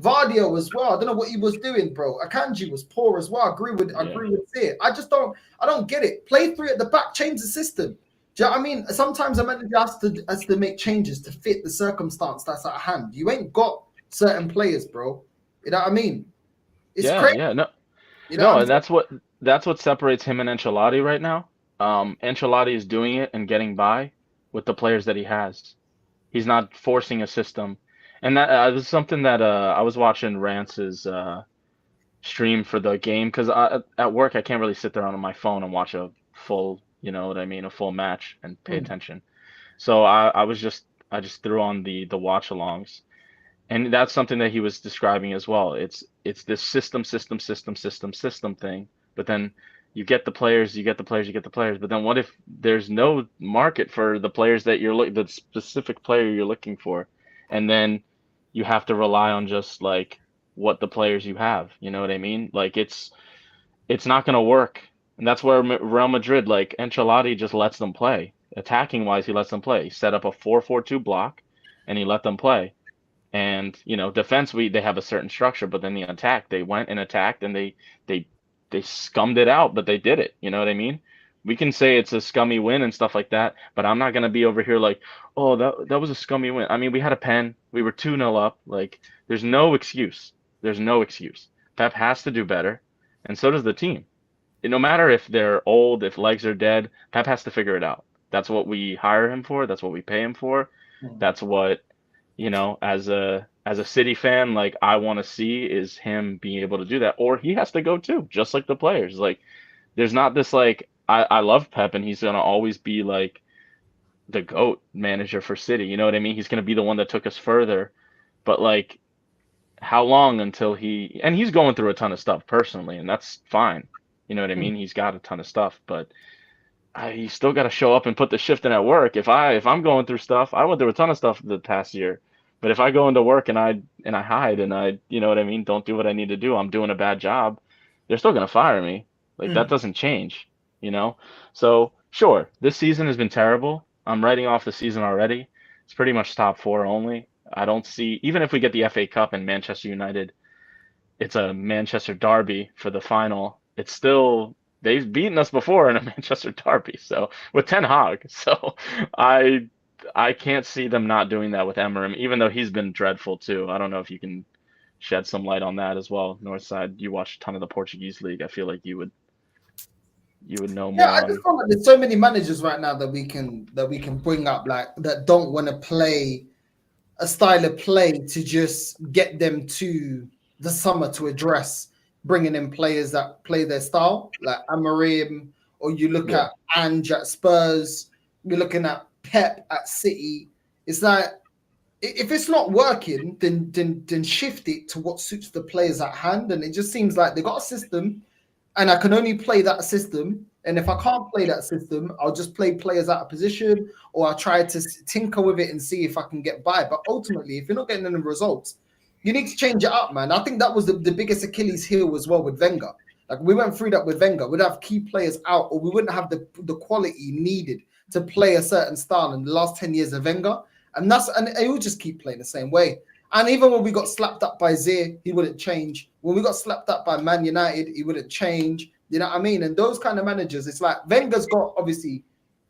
Speaker 1: Vardio as well. I don't know what he was doing, bro. Akanji was poor as well. I agree with it. I don't get it. Play 3 at the back, change the system. Do you know what I mean? Sometimes a manager has to make changes to fit the circumstance that's at hand. You ain't got certain players, bro. You know what I mean? It's crazy.
Speaker 5: No.
Speaker 1: You know
Speaker 5: and that's what separates him and Ancelotti right now. Ancelotti is doing it and getting by with the players that he has. He's not forcing a system. And that was something that I was watching Rance's stream for the game, because at work I can't really sit there on my phone and watch a full, you know what I mean, a full match and pay attention. So I just threw on the watch alongs, and that's something that he was describing as well. It's this system thing, but then you get the players, but then what if there's no market for the players that the specific player you're looking for, and then you have to rely on just like what the players you have, you know what I mean? Like it's not gonna work, and that's where Real Madrid, like Ancelotti, just lets them play. Attacking wise, he lets them play. He set up a 4-4-2 block, and he let them play. And defense, they have a certain structure, but then the attack, they went and attacked, and they scummed it out, but they did it. You know what I mean? We can say it's a scummy win and stuff like that, but I'm not going to be over here like, oh, that was a scummy win. I mean, we had a pen. We were 2-0 up. Like, there's no excuse. Pep has to do better, and so does the team. No matter if they're old, if legs are dead, Pep has to figure it out. That's what we hire him for. That's what we pay him for. That's what, as a City fan, like, I want to see is him being able to do that, or he has to go too, just like the players. Like, there's not this like, I love Pep and he's gonna always be like the GOAT manager for City. You know what I mean? He's gonna be the one that took us further, but like, how long until he's going through a ton of stuff personally, and that's fine. You know what I mean? He's got a ton of stuff, but you still got to show up and put the shift in at work. If I'm going through stuff, I went through a ton of stuff the past year. But if I go into work and I hide and I, you know what I mean, don't do what I need to do, I'm doing a bad job, they're still going to fire me. Like, that doesn't change, So, sure, this season has been terrible. I'm writing off the season already. It's pretty much top 4 only. I don't see, even if we get the FA Cup and Manchester United, it's a Manchester derby for the final. It's still, they've beaten us before in a Manchester derby. So with Ten Hag, so I can't see them not doing that with Emery, even though he's been dreadful too. I don't know if you can shed some light on that as well. Northside, you watch a ton of the Portuguese league. I feel like you would know more.
Speaker 1: Yeah, I just feel like there's so many managers right now that we can bring up, like that don't want to play a style of play to just get them to the summer to address bringing in players that play their style, like Amorim, or you look at Ange at Spurs, you're looking at Pep at City. It's like, if it's not working, then shift it to what suits the players at hand. And it just seems like they got a system, and I can only play that system. And if I can't play that system, I'll just play players out of position, or I'll try to tinker with it and see if I can get by. But ultimately, if you're not getting any results, you need to change it up, man. I think that was the biggest Achilles heel as well with Wenger. Like, we went through that with Wenger. We'd have key players out, or we wouldn't have the quality needed to play a certain style in the last 10 years of Wenger. And it would just keep playing the same way. And even when we got slapped up by Zir, he wouldn't change. When we got slapped up by Man United, he wouldn't change. You know what I mean? And those kind of managers, it's like Wenger's got, obviously,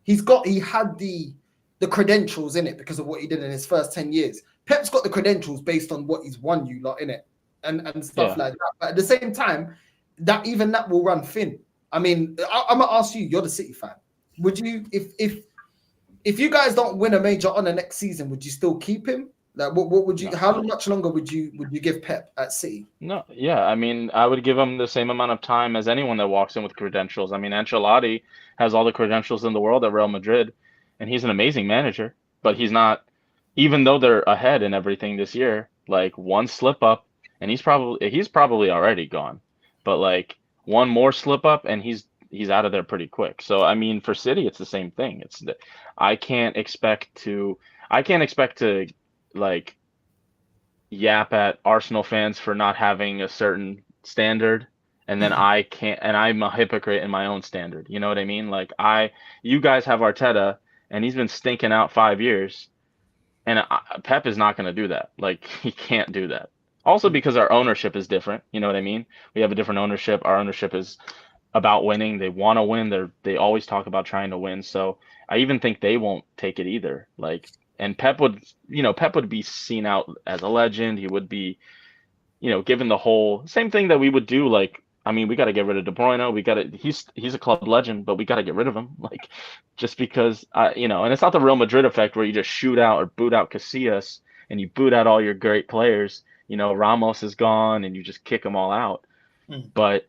Speaker 1: he had the credentials in it because of what he did in his first 10 years. Pep's got the credentials based on what he's won you lot in it and stuff like that. But at the same time, that will run thin. I mean, I'm gonna ask you, you're the City fan. Would you, if you guys don't win a major honor next season, would you still keep him? Like, what would you? No. How much longer would you give Pep at City?
Speaker 5: No, yeah, I mean, I would give him the same amount of time as anyone that walks in with credentials. I mean, Ancelotti has all the credentials in the world at Real Madrid, and he's an amazing manager. But he's not, even though they're ahead in everything this year. Like, one slip up, and he's probably already gone. But like, one more slip up, and he's out of there pretty quick. So I mean, for City, it's the same thing. I can't expect to like yap at Arsenal fans for not having a certain standard, and then I'm a hypocrite in my own standard. You know what I mean? Like, you guys have Arteta, and he's been stinking out 5 years, and Pep is not going to do that. Like, he can't do that. Also because our ownership is different. You know what I mean? We have a different ownership. Our ownership is about winning. They want to win. They always talk about trying to win. So I even think they won't take it either. Like, and Pep would be seen out as a legend. He would be, given the whole same thing that we would do. Like, I mean, we got to get rid of De Bruyne. He's a club legend, but we got to get rid of him. Like, just because, and it's not the Real Madrid effect where you just shoot out or boot out Casillas and you boot out all your great players. Ramos is gone and you just kick them all out. But,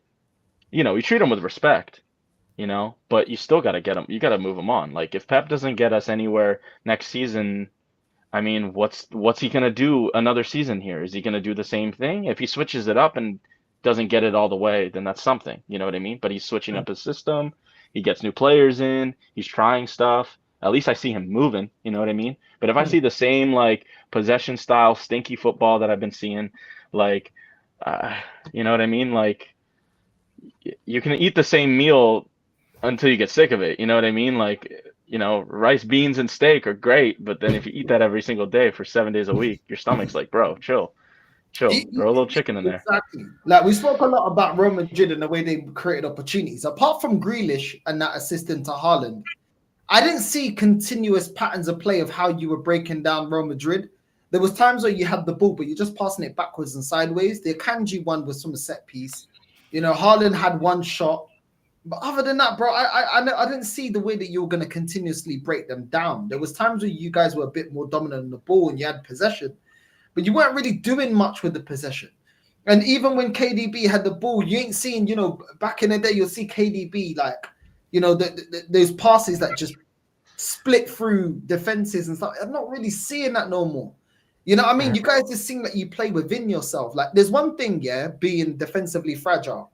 Speaker 5: you treat them with respect. But you still got to get them. You got to move them on. Like, if Pep doesn't get us anywhere next season, I mean, what's he going to do another season here? Is he going to do the same thing? If he switches it up and doesn't get it all the way, then that's something, you know what I mean? But he's switching up his system. He gets new players in. He's trying stuff. At least I see him moving, you know what I mean? But if I see the same, like, possession style, stinky football that I've been seeing, like, you know what I mean? Like, you can eat the same meal until you get sick of it. You know what I mean? Like, rice, beans, and steak are great, but then if you eat that every single day for 7 days a week, your stomach's like, bro, chill. Throw a little chicken in there.
Speaker 1: Exactly. Like, we spoke a lot about Real Madrid and the way they created opportunities. Apart from Grealish and that assistant to Haaland, I didn't see continuous patterns of play of how you were breaking down Real Madrid. There was times where you had the ball, but you're just passing it backwards and sideways. The Akanji one was from a set piece. Haaland had one shot. But other than that, bro, I didn't see the way that you were going to continuously break them down. There was times where you guys were a bit more dominant on the ball and you had possession, but you weren't really doing much with the possession. And even when KDB had the ball, you ain't seeing, back in the day, you'll see KDB, like, those passes that just split through defenses and stuff. I'm not really seeing that no more. You know what I mean? You guys just seem like you play within yourself. Like, there's one thing, being defensively fragile.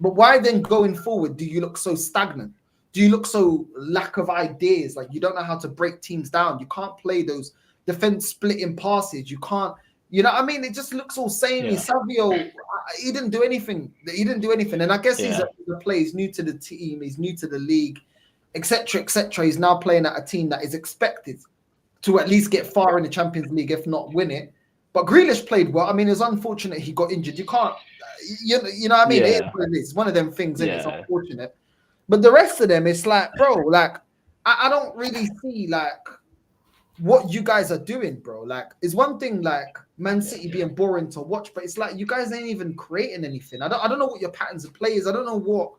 Speaker 1: But why then going forward do you look so stagnant? Do you look so lack of ideas? Like, you don't know how to break teams down. You can't play those defense splitting passes. You can't, you know what I mean? It just looks all samey. Savio, he didn't do anything. And I guess he's a player. He's new to the team. He's new to the league, etc., etc. He's now playing at a team that is expected to at least get far in the Champions League, if not win it. But Grealish played well. I mean, it's unfortunate he got injured. You can't, you know what I mean? It is what it is. It's one of them things, and it's unfortunate. But the rest of them, it's like, bro, like I don't really see like what you guys are doing, bro. Like, it's one thing like Man City being boring to watch, but it's like you guys ain't even creating anything. I don't know what your patterns of play is. I don't know what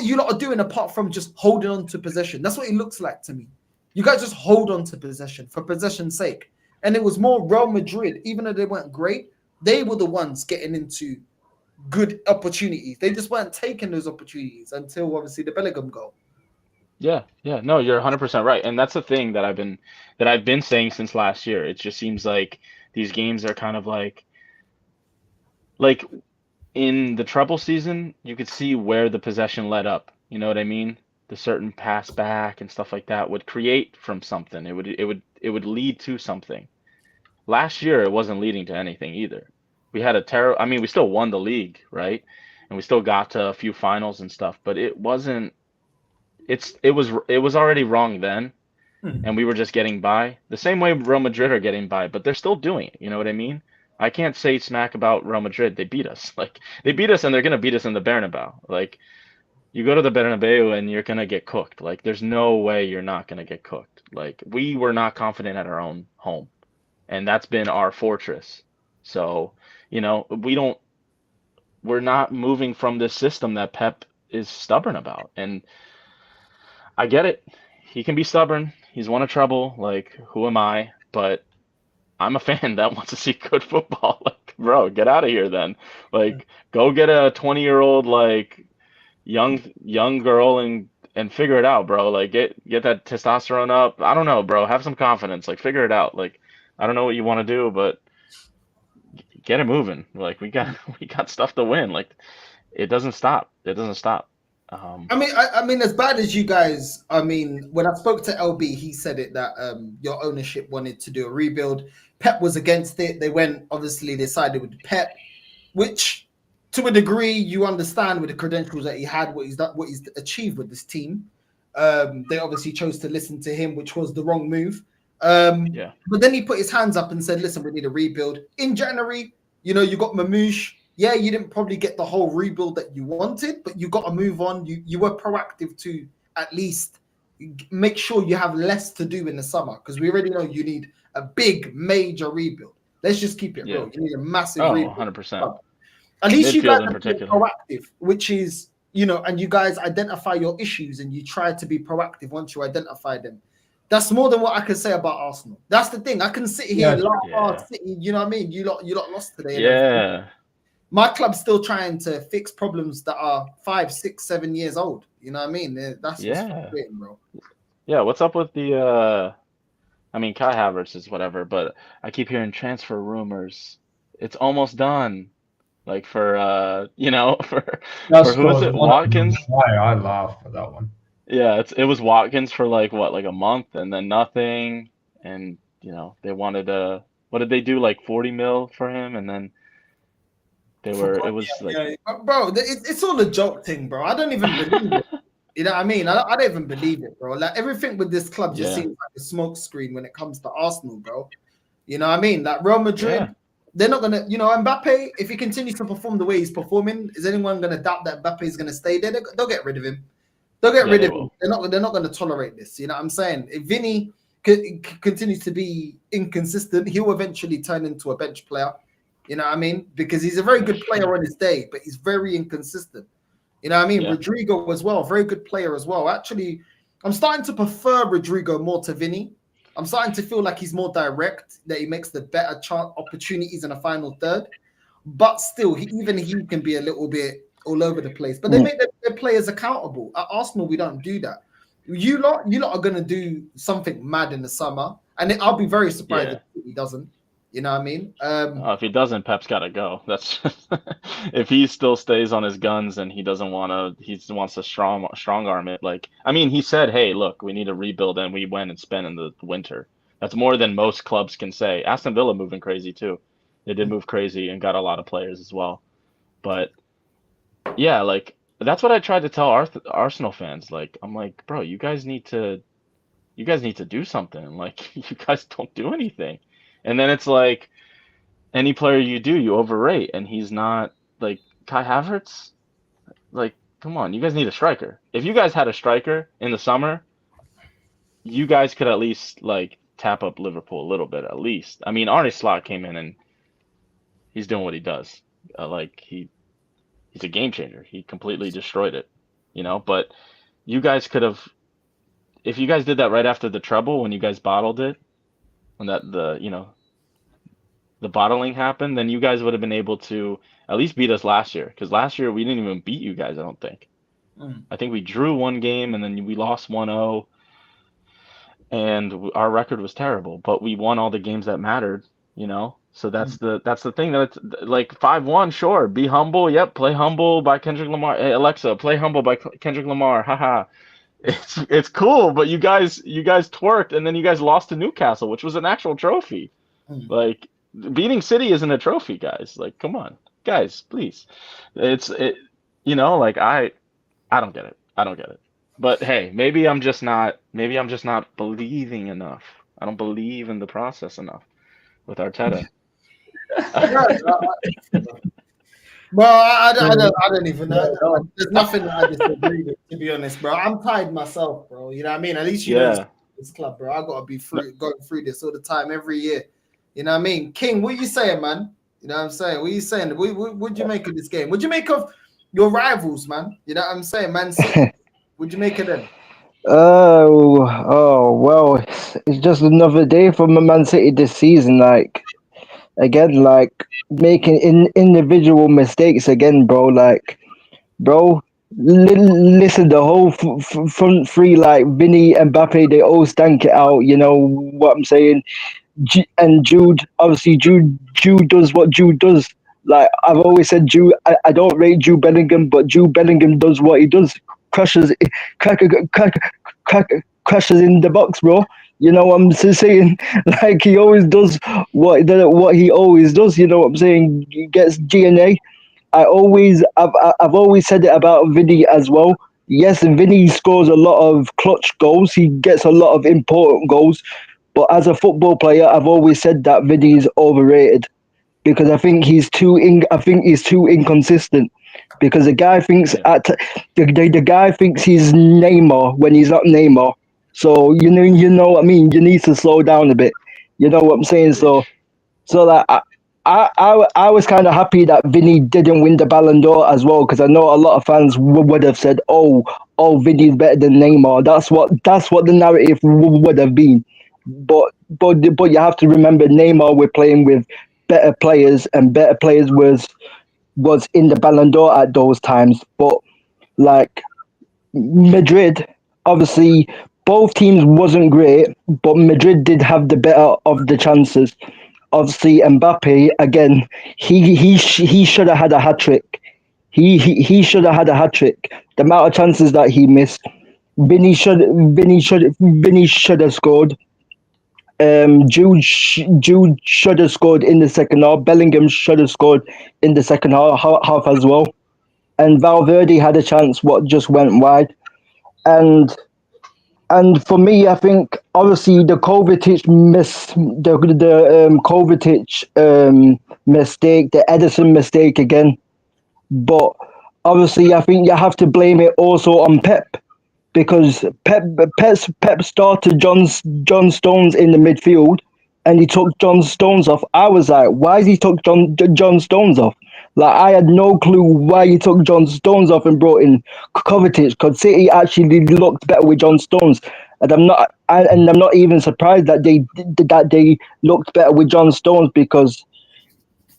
Speaker 1: you lot are doing apart from just holding on to possession. That's what it looks like to me. You guys just hold on to possession for possession's sake. And it was more Real Madrid, even though they weren't great, they were the ones getting into good opportunities. They just weren't taking those opportunities until obviously the Bellingham goal.
Speaker 5: Yeah, no, you're 100% right, and that's the thing that I've been saying since last year. It just seems like these games are kind of like in the treble season, you could see where the possession led up. You know what I mean? The certain pass back and stuff like that would create from something. It would lead to something. Last year, it wasn't leading to anything either. We had a terrible. I mean, we still won the league, right? And we still got to a few finals and stuff, but it wasn't. It was already wrong then, and we were just getting by. The same way Real Madrid are getting by, but they're still doing it. You know what I mean? I can't say smack about Real Madrid. They beat us. Like, they beat us, and they're gonna beat us in the Bernabeu. Like, you go to the Bernabeu and you're gonna get cooked. Like, there's no way you're not gonna get cooked. Like, we were not confident at our own home, and that's been our fortress. So, we're not moving from this system that Pep is stubborn about. And I get it. He can be stubborn. He's won a treble. Like, who am I? But I'm a fan that wants to see good football. Like, bro, get out of here then. Like, go get a 20-year-old like young girl and figure it out, bro. Like, get that testosterone up. I don't know, bro. Have some confidence. Like, figure it out. Like, I don't know what you want to do, but get it moving. Like, we got stuff to win. Like, it doesn't stop.
Speaker 1: I mean, as bad as you guys. I mean, when I spoke to LB, he said it that your ownership wanted to do a rebuild. Pep was against it. They sided with Pep, which to a degree you understand with the credentials that he had, what he's achieved with this team. They obviously chose to listen to him, which was the wrong move. But then he put his hands up and said, "Listen, we need a rebuild." In January, you got Mamouche. Yeah, you didn't probably get the whole rebuild that you wanted, but you got to move on. You were proactive to at least make sure you have less to do in the summer, because we already know you need a big, major rebuild. Let's just keep it real. You need a massive rebuild.
Speaker 5: 100%.
Speaker 1: At least you guys are proactive, which is, and you guys identify your issues and you try to be proactive once you identify them. That's more than what I can say about Arsenal. That's the thing. I can sit here and laugh, City, you know what I mean? You lot lost today.
Speaker 5: Yeah.
Speaker 1: My club's still trying to fix problems that are 5, 6, 7 years old. You know what I mean? That's what's frustrating, bro.
Speaker 5: Yeah, what's up with the I mean, Kai Havertz is whatever, but I keep hearing transfer rumors. It's almost done. Like for for who is it? Watkins?
Speaker 2: Why I laugh at that one.
Speaker 5: Yeah, it was Watkins for like a month and then nothing. And they wanted what did they do, like 40 mil for him, and then bro,
Speaker 1: it's all a joke thing, bro. I don't even believe it. You know what I mean? I don't even believe it, bro. Like, everything with this club just seems like a smoke screen when it comes to Arsenal, bro. You know what I mean? Like, Real Madrid, they're not gonna, Mbappe, if he continues to perform the way he's performing, is anyone gonna doubt that Mbappe is gonna stay there? They'll get rid of him. They'll get rid of him. They're not gonna tolerate this. You know what I'm saying? If Vinny continues to be inconsistent, he'll eventually turn into a bench player. You know what I mean? Because he's a very good player on his day, but he's very inconsistent. You know what I mean? Rodrigo as well, very good player as well. Actually, I'm starting to prefer Rodrigo more to Vinny. I'm starting to feel like he's more direct, that he makes the better opportunities in a final third. But still, he can be a little bit all over the place. But they make their players accountable. At Arsenal, we don't do that. You lot are going to do something mad in the summer, and I'll be very surprised if he doesn't. You know what I mean?
Speaker 5: If he doesn't, Pep's got to go. That's if he still stays on his guns and he wants to strong arm it. Like, I mean, he said, "Hey, look, we need a rebuild," and we went and spent in the winter. That's more than most clubs can say. Aston Villa moving crazy too. They did move crazy and got a lot of players as well. But yeah, like, that's what I tried to tell Arsenal fans. Like, I'm like, bro, you guys need to do something. Like, you guys don't do anything. And then it's like, any player you do, you overrate. And he's not, like, Kai Havertz. Like, come on, you guys need a striker. If you guys had a striker in the summer, you guys could at least like tap up Liverpool a little bit, at least. I mean, Arne Slot came in and he's doing what he does. He's a game changer. He completely destroyed it, you know. But you guys could have, if you guys did that right after the treble when you guys bottled it, when the bottling happened, then you guys would have been able to at least beat us last year. Because last year we didn't even beat you guys, I don't think. I think we drew one game and then we lost 1-0. And our record was terrible, but we won all the games that mattered, you know? So that's the thing. That's like 5-1, sure. Be humble. Yep, play humble by Kendrick Lamar. Hey, Alexa, play humble by Kendrick Lamar. Haha. It's cool, but you guys twerked and then you guys lost to Newcastle, which was an actual trophy. Like beating City isn't a trophy, guys. Like, come on, guys, please. You know, like I don't get it. I don't get it. But hey, maybe I'm just not believing enough. I don't believe in the process enough with Arteta.
Speaker 1: Bro, I don't even know. There's nothing that I disagree with, to be honest, bro. I'm tired myself, bro. You know what I mean? At least you know this club, bro. I gotta be going through this all the time, every year. You know what I mean? King, what you saying, man? You know what I'm saying? What you saying? What'd you make of this game? What'd you make of your rivals, man? You know what I'm saying, Man City? What'd you make of them?
Speaker 6: Well, it's just another day for Man City this season. Like, again, like making individual mistakes again, bro. Like, bro, listen, the whole front three, like Vinny and Mbappe, they all stank it out. You know what I'm saying? And Jude, obviously, Jude does what Jude does. Like I've always said, Jude. I don't rate Jude Bellingham, but Jude Bellingham does what he does. Crashes in the box, bro. You know what I'm saying? Like he always does what he always does. You know what I'm saying? He gets GNA. I've always said it about Vinny as well. Yes, Vinny scores a lot of clutch goals. He gets a lot of important goals. But as a football player, I've always said that Vinny is overrated because I think he's too inconsistent. Because the guy thinks the guy thinks he's Neymar when he's not Neymar. So you know what I mean. You need to slow down a bit. You know what I'm saying. So like I was kind of happy that Vinny didn't win the Ballon d'Or as well because I know a lot of fans would have said, "Oh, Vinny's better than Neymar." That's what the narrative would have been. But you have to remember Neymar we're playing with better players and better players was in the Ballon d'Or at those times. But like Madrid, obviously both teams wasn't great, but Madrid did have the better of the chances. Obviously Mbappe again, he should have had a hat trick. He should have had a hat trick. The amount of chances that he missed, Vinny should have scored. Jude should have scored in the second half. Bellingham should have scored in the second half as well. And Valverde had a chance, what just went wide. And for me, I think obviously the Kovacic mistake, the Edison mistake again. But obviously, I think you have to blame it also on Pep. Because Pep started John Stones in the midfield, and he took John Stones off. I was like, why did he took John Stones off? Like I had no clue why he took John Stones off and brought in Kovacic. Because City actually looked better with John Stones, and I'm not even surprised that they looked better with John Stones because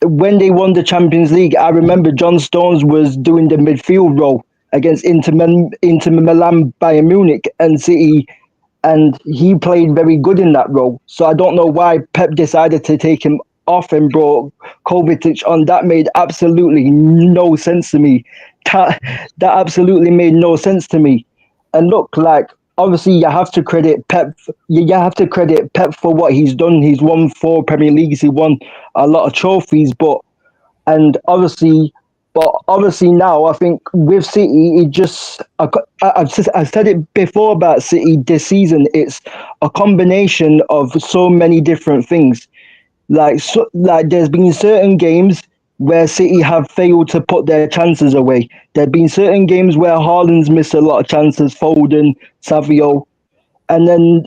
Speaker 6: when they won the Champions League, I remember John Stones was doing the midfield role against Inter Milan, Bayern Munich, and City, and he played very good in that role. So I don't know why Pep decided to take him off and brought Kovacic on. That made absolutely no sense to me. That absolutely made no sense to me. And look, like obviously you have to credit Pep. You have to credit Pep for what he's done. He's won 4 Premier Leagues. He won a lot of trophies, but obviously now I think with City, it just I've said it before about City this season. It's a combination of so many different things. Like there's been certain games where City have failed to put their chances away. There have been certain games where Haaland's missed a lot of chances, Foden, Savio, and then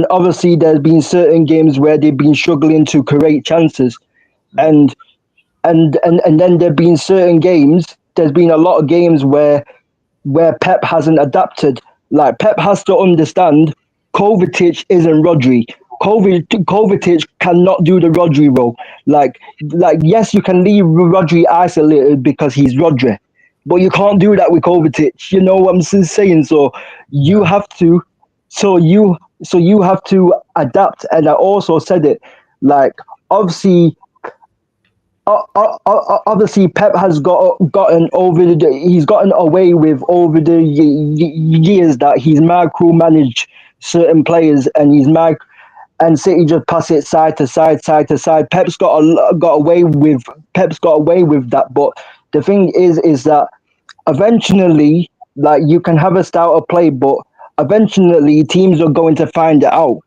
Speaker 6: obviously there's been certain games where they've been struggling to create chances, and then there've been certain games. There's been a lot of games where Pep hasn't adapted. Like Pep has to understand, Kovacic isn't Rodri. Kovacic cannot do the Rodri role. Like yes, you can leave Rodri isolated because he's Rodri, but you can't do that with Kovacic. You know what I'm saying? So you have to, so you have to adapt. And I also said it, like obviously. Obviously, Pep has gotten he's gotten away with over the years that he's micromanaged certain players, and and City just pass it side to side, side to side. Pep's got away with that. But the thing is that eventually, like you can have a style of play, but eventually teams are going to find it out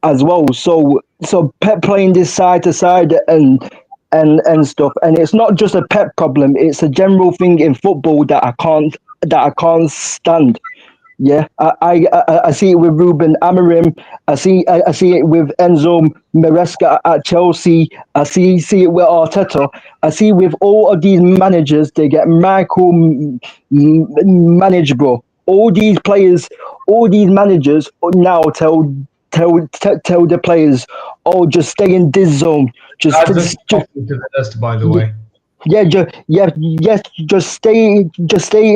Speaker 6: as well. So Pep playing this side to side and stuff, and it's not just a Pep problem, it's a general thing in football that I can't stand. Yeah, I see it with Ruben Amorim. I see it with Enzo Maresca at Chelsea. I see it with Arteta. I see with all of these managers, they get managed, bro. All these players, all these managers now tell the players, oh, just stay in this zone. Just
Speaker 2: to the list, by the way.
Speaker 6: Just stay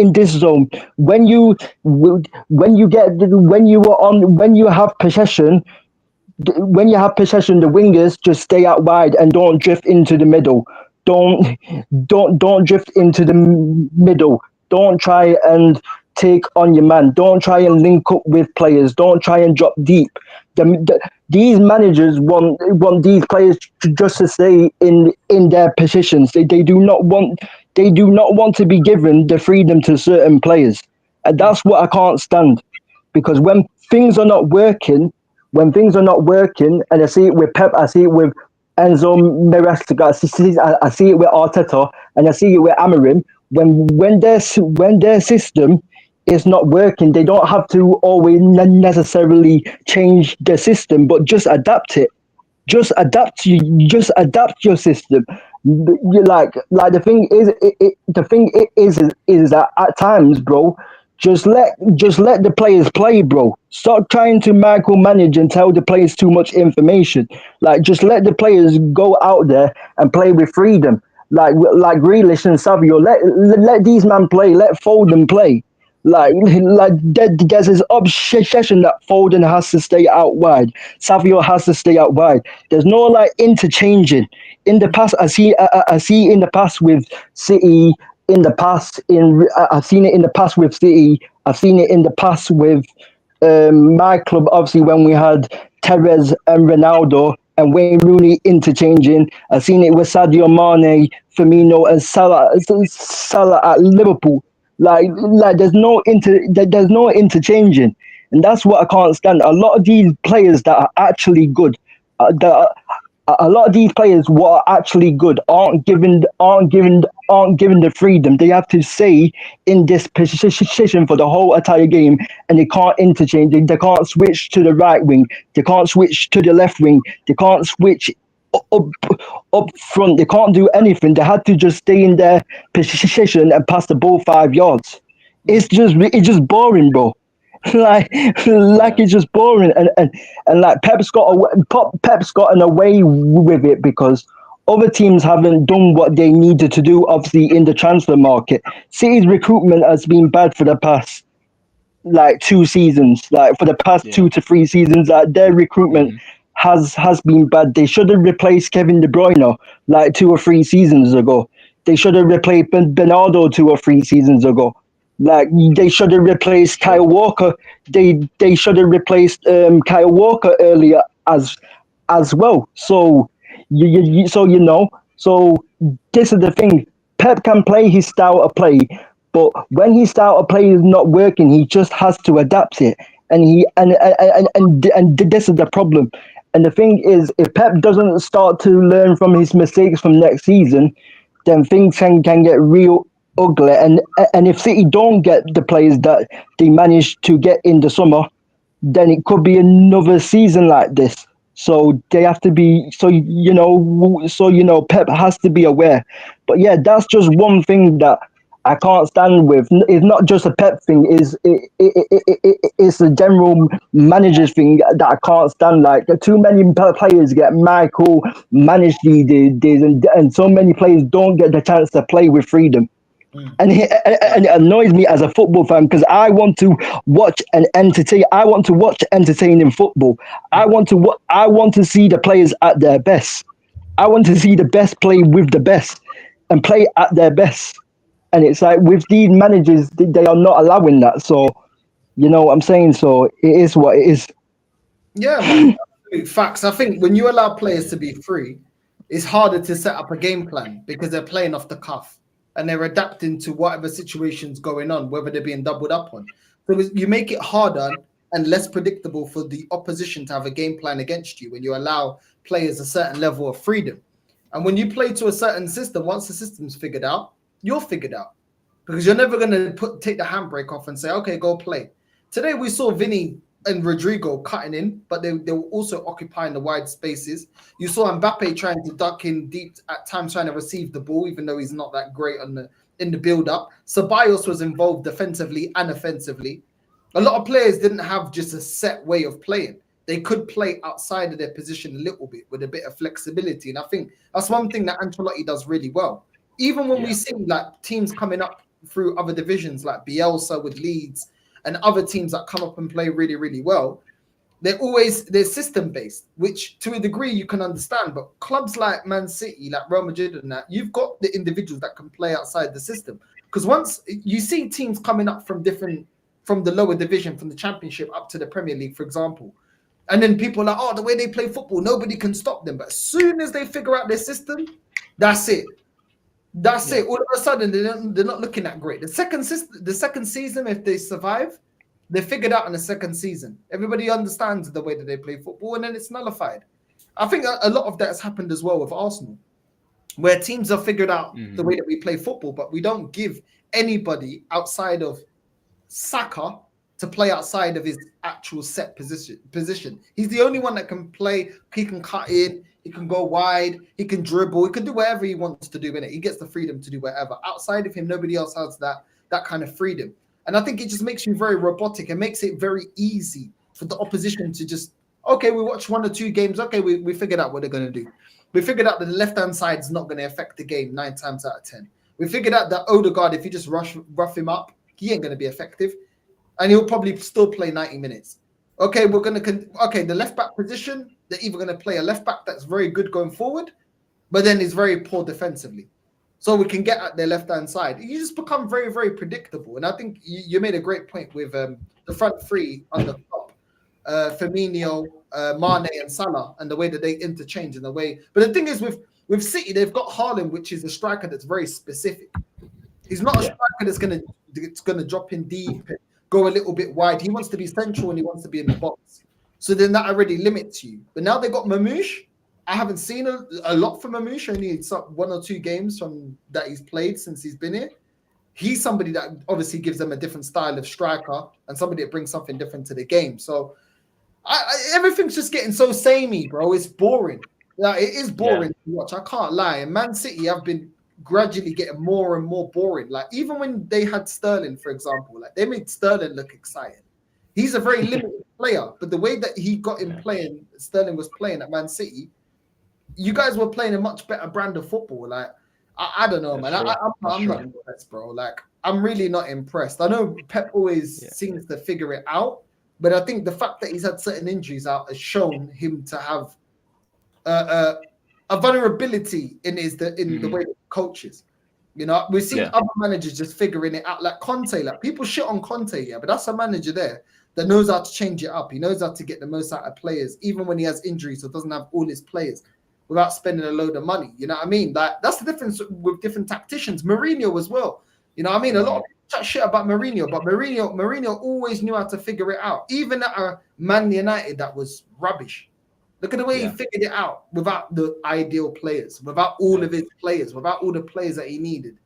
Speaker 6: in this zone. When you have possession, the wingers just stay out wide and don't drift into the middle. Don't drift into the middle. Don't try and take on your man. Don't try and link up with players. Don't try and drop deep. These managers want these players just to stay in their positions. They do not want to be given the freedom to certain players, and that's what I can't stand. Because when things are not working, and I see it with Pep, I see it with Enzo Maresca, I see it with Arteta, and I see it with Amorim. When their system is not working, they don't have to always necessarily change the system, but just adapt it. Just adapt your system. Like the thing is that at times, bro, just let the players play, bro. Stop trying to micromanage and tell the players too much information. Like just let the players go out there and play with freedom. Like Grealish and Savio, let these men play. Let Foden play. Like there's this obsession that Foden has to stay out wide. Savio has to stay out wide. There's no like interchanging. In the past, I see in the past with City. I've seen it in the past with City. I've seen it in the past with my club. Obviously, when we had Tevez and Ronaldo and Wayne Rooney interchanging. I've seen it with Sadio Mane, Firmino, and Salah at Liverpool. Like there's no interchanging, and that's what I can't stand. A lot of these players that are actually good, a lot of these players what are actually good aren't given the freedom. They have to stay in this position for the whole entire game, and they can't interchange. They can't switch to the right wing. They can't switch to the left wing. They can't switch up front. They can't do anything. They had to just stay in their position and pass the ball 5 yards. It's just boring, bro. like it's just boring, and like Pep's gotten away with it because other teams haven't done what they needed to do. Obviously, in the transfer market, City's recruitment has been bad for the past 2 seasons. Like for the past 2 to 3 seasons, like their recruitment has been bad. They should have replaced Kevin De Bruyne 2 or 3 seasons ago. They should have replaced Bernardo 2 or 3 seasons ago. Like they should have replaced Kyle Walker. They should have replaced Kyle Walker earlier as well. So so this is the thing. Pep can play his style of play, but when his style of play is not working, he just has to adapt it. And this is the problem. And the thing is, if Pep doesn't start to learn from his mistakes from next season, then things can get real ugly. And if City don't get the players that they managed to get in the summer, then it could be another season like this. So they have to be, Pep has to be aware. But yeah, that's just one thing that I can't stand with. It's not just a Pep thing. It's a general manager's thing that I can't stand. Like, too many players get Michael managed and so many players don't get the chance to play with freedom. And it annoys me as a football fan because I want to watch and entertain. I want to watch entertaining football. I want to see the players at their best. I want to see the best play with the best and play at their best. And it's like with these managers, they are not allowing that. So, you know what I'm saying? So it is what it is.
Speaker 1: Yeah, man. Facts. I think when you allow players to be free, it's harder to set up a game plan because they're playing off the cuff. And they're adapting to whatever situation's going on, whether they're being doubled up on. So you make it harder and less predictable for the opposition to have a game plan against you when you allow players a certain level of freedom. And when you play to a certain system, once the system's figured out, you're figured out. Because you're never going to take the handbrake off and say, okay, go play. Today we saw Vinny and Rodrigo cutting in, but they were also occupying the wide spaces. You saw Mbappe trying to duck in deep at times, trying to receive the ball, even though he's not that great in the build-up. Ceballos was involved defensively and offensively. A lot of players didn't have just a set way of playing. They could play outside of their position a little bit with a bit of flexibility. And I think that's one thing that Ancelotti does really well. Even when we see like teams coming up through other divisions like Bielsa with Leeds, and other teams that come up and play really, really well, they're system-based, which to a degree you can understand. But clubs like Man City, like Real Madrid and that, you've got the individuals that can play outside the system. Because once you see teams coming up from the lower division, from the Championship up to the Premier League, for example, and then people are like, oh, the way they play football, nobody can stop them. But as soon as they figure out their system, that's it. That's it. All of a sudden, they're not looking that great. The second season, if they survive, they figured out in the second season. Everybody understands the way that they play football, and then it's nullified. I think a lot of that has happened as well with Arsenal, where teams have figured out the way that we play football, but we don't give anybody outside of Saka to play outside of his actual set position. He's the only one that can play. He can cut in. He can go wide. He can dribble. He can do whatever he wants to do in it. He gets the freedom to do whatever. Outside of him, nobody else has that kind of freedom. And I think it just makes you very robotic. It makes it very easy for the opposition to just, okay, we watch 1 or 2 games. Okay, we figured out what they're going to do. We figured out that the left-hand side is not going to affect the game 9 times out of 10. We figured out that Odegaard, if you just rough him up, he ain't going to be effective. And he'll probably still play 90 minutes. Okay, the left-back position, they're either going to play a left-back that's very good going forward, but then is very poor defensively. So we can get at their left-hand side. You just become very, very predictable. And I think you made a great point with the front three on the top. Firmino, Mane and Salah, and the way that they interchange in the way. But the thing is with City, they've got Haaland, which is a striker that's very specific. He's not a striker that's gonna drop in deep, go a little bit wide. He wants to be central and he wants to be in the box. So then that already limits you. But now they got Mamouche. I haven't seen a lot from Mamouche. Only 1 or 2 games from that he's played since he's been here. He's somebody that obviously gives them a different style of striker and somebody that brings something different to the game. So everything's just getting so samey, bro. It's boring. Like, it is boring to watch. I can't lie. And Man City have been gradually getting more and more boring. Like, even when they had Sterling, for example, like they made Sterling look exciting. He's a very limited player, but the way that he got in playing, Sterling was playing at Man City, you guys were playing a much better brand of football. Like, I don't know, man. I'm not impressed, bro. Like, I'm really not impressed. I know Pep always seems to figure it out, but I think the fact that he's had certain injuries out has shown him to have a vulnerability in the way he coaches. You know, we've seen other managers just figuring it out, like Conte. Like, people shit on Conte, but that's a manager there that knows how to change it up. He knows how to get the most out of players, even when he has injuries or doesn't have all his players, without spending a load of money. You know what I mean? Like, that's the difference with different tacticians. Mourinho as well. You know what I mean? A lot of people chat shit about Mourinho, but Mourinho always knew how to figure it out. Even at a Man United that was rubbish. Look at the way he figured it out without the ideal players, without all of his players, without all the players that he needed.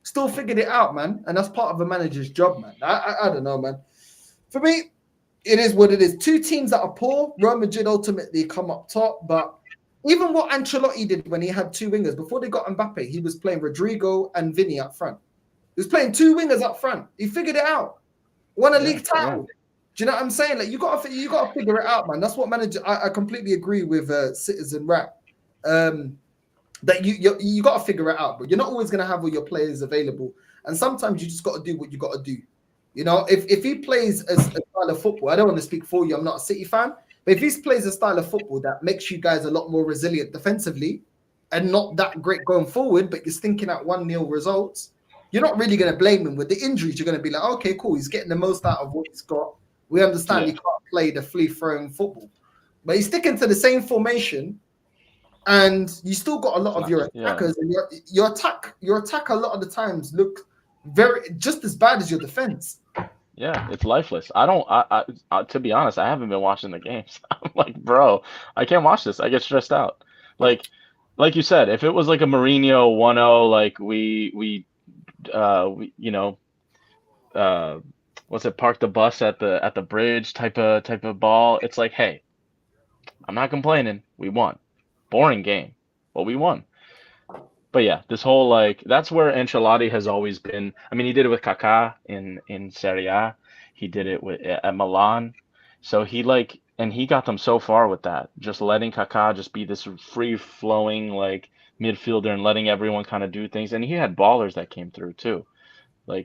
Speaker 1: Still figured it out, man. And that's part of a manager's job, man. I don't know, man. For me, it is what it is. Two teams that are poor. Real Madrid ultimately come up top. But even what Ancelotti did when he had two wingers, before they got Mbappe, he was playing Rodrigo and Vinny up front. He was playing two wingers up front. He figured it out. Won a league title. Do you know what I'm saying? Like you gotta figure it out, man. That's what manager. I completely agree with Citizen Rap. That you gotta figure it out, but you're not always gonna have all your players available, and sometimes you just gotta do what you gotta do. You know, if he plays a style of football, I don't want to speak for you. I'm not a City fan, but if he plays a style of football that makes you guys a lot more resilient defensively and not that great going forward, but you're stinking at 1-0 results, you're not really gonna blame him. With the injuries, you're gonna be like, okay, cool, he's getting the most out of what he's got. We understand he can't play the free-flowing football, but he's sticking to the same formation, and you still got a lot of your attackers, and your attack a lot of the times look just as bad as your defense.
Speaker 5: Yeah, it's lifeless. I to be honest, I haven't been watching the games. I'm like, bro, I can't watch this. I get stressed out. Like you said, if it was like a Mourinho 1-0, like we you know, what's it, park the bus at the bridge type of ball, it's like, hey, I'm not complaining. We won. Boring game, but we won. But yeah, this whole that's where Ancelotti has always been. I mean, he did it with Kaká in Serie A. He did it at Milan. So he got them so far with that, just letting Kaká just be this free flowing midfielder and letting everyone kind of do things. And he had ballers that came through too. I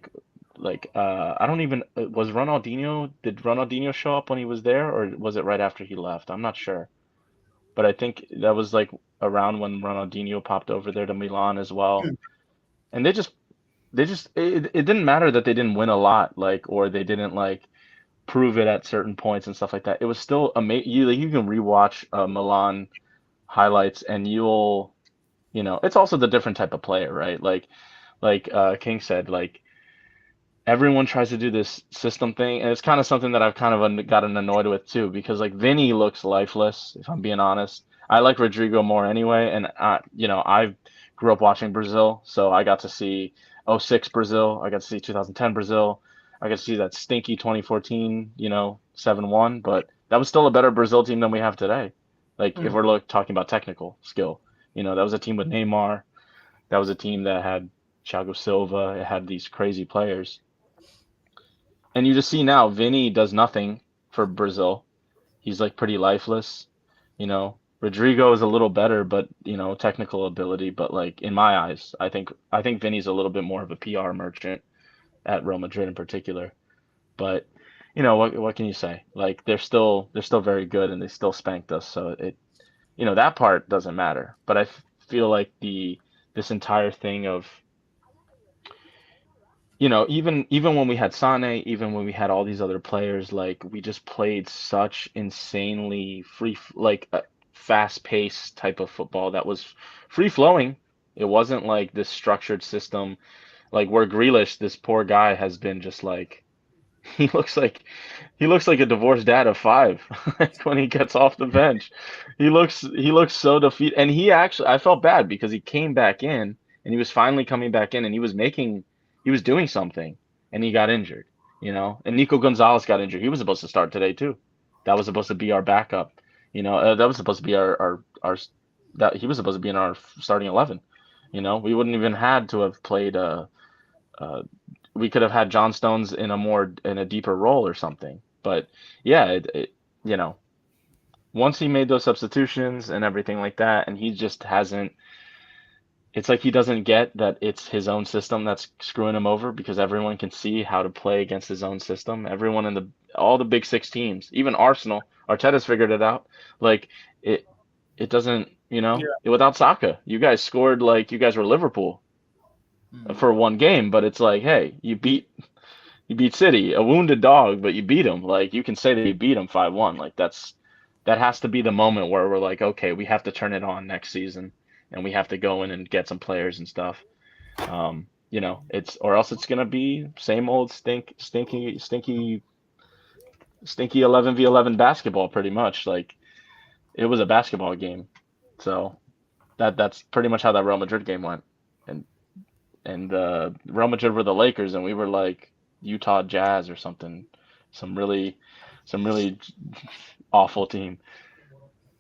Speaker 5: don't even did Ronaldinho show up when he was there, or was it right after he left? I'm not sure. But I think that was around when Ronaldinho popped over there to Milan as well. And it didn't matter that they didn't win a lot, or they didn't prove it at certain points and stuff like that. It was still amazing. You can rewatch Milan highlights and it's also the different type of player, right? Like King said, everyone tries to do this system thing, and it's kind of something that I've kind of gotten annoyed with too, because Vinny looks lifeless, if I'm being honest. I like Rodrigo more anyway, and I grew up watching Brazil, so I got to see 06 Brazil, I got to see 2010 Brazil, I got to see that stinky 2014, 7-1, but that was still a better Brazil team than we have today. If we're talking about technical skill, that was a team with Neymar, that was a team that had Thiago Silva, it had these crazy players. And you just see now, Vinny does nothing for Brazil. He's pretty lifeless. Rodrigo is a little better, but technical ability. But in my eyes, I think Vinny's a little bit more of a PR merchant at Real Madrid in particular. But what can you say? They're still very good, and they still spanked us. So that part doesn't matter. But I feel like this entire thing of even when we had Sane, even when we had all these other players, we just played such insanely fast-paced type of football that was free-flowing. It wasn't this structured system, where Grealish, this poor guy, has been just he looks like a divorced dad of 5 when he gets off the bench. He looks so defeated, and I felt bad because he came back in, and he was finally coming back in, and he was doing something, and he got injured, and Nico Gonzalez got injured. He was supposed to start today too. That was supposed to be our backup. That was supposed to be that he was supposed to be in our starting 11. We wouldn't even had to have played we could have had John Stones in a deeper role or something. But yeah, once he made those substitutions and everything like that, and he just hasn't. It's he doesn't get that it's his own system that's screwing him over, because everyone can see how to play against his own system. Everyone in all the big 6 teams, even Arsenal, Arteta's figured it out. It doesn't, without Saka, you guys scored you guys were Liverpool for one game, but it's hey, you beat City, a wounded dog, but you beat them. You can say that you beat them 5-1. That has to be the moment where we're okay, we have to turn it on next season. And we have to go in and get some players and stuff, or else it's gonna be same old stinky 11v11 basketball, pretty much. it was a basketball game. So that's pretty much how that Real Madrid game went. And Real Madrid were the Lakers, and we were like Utah Jazz or something. Some really awful team.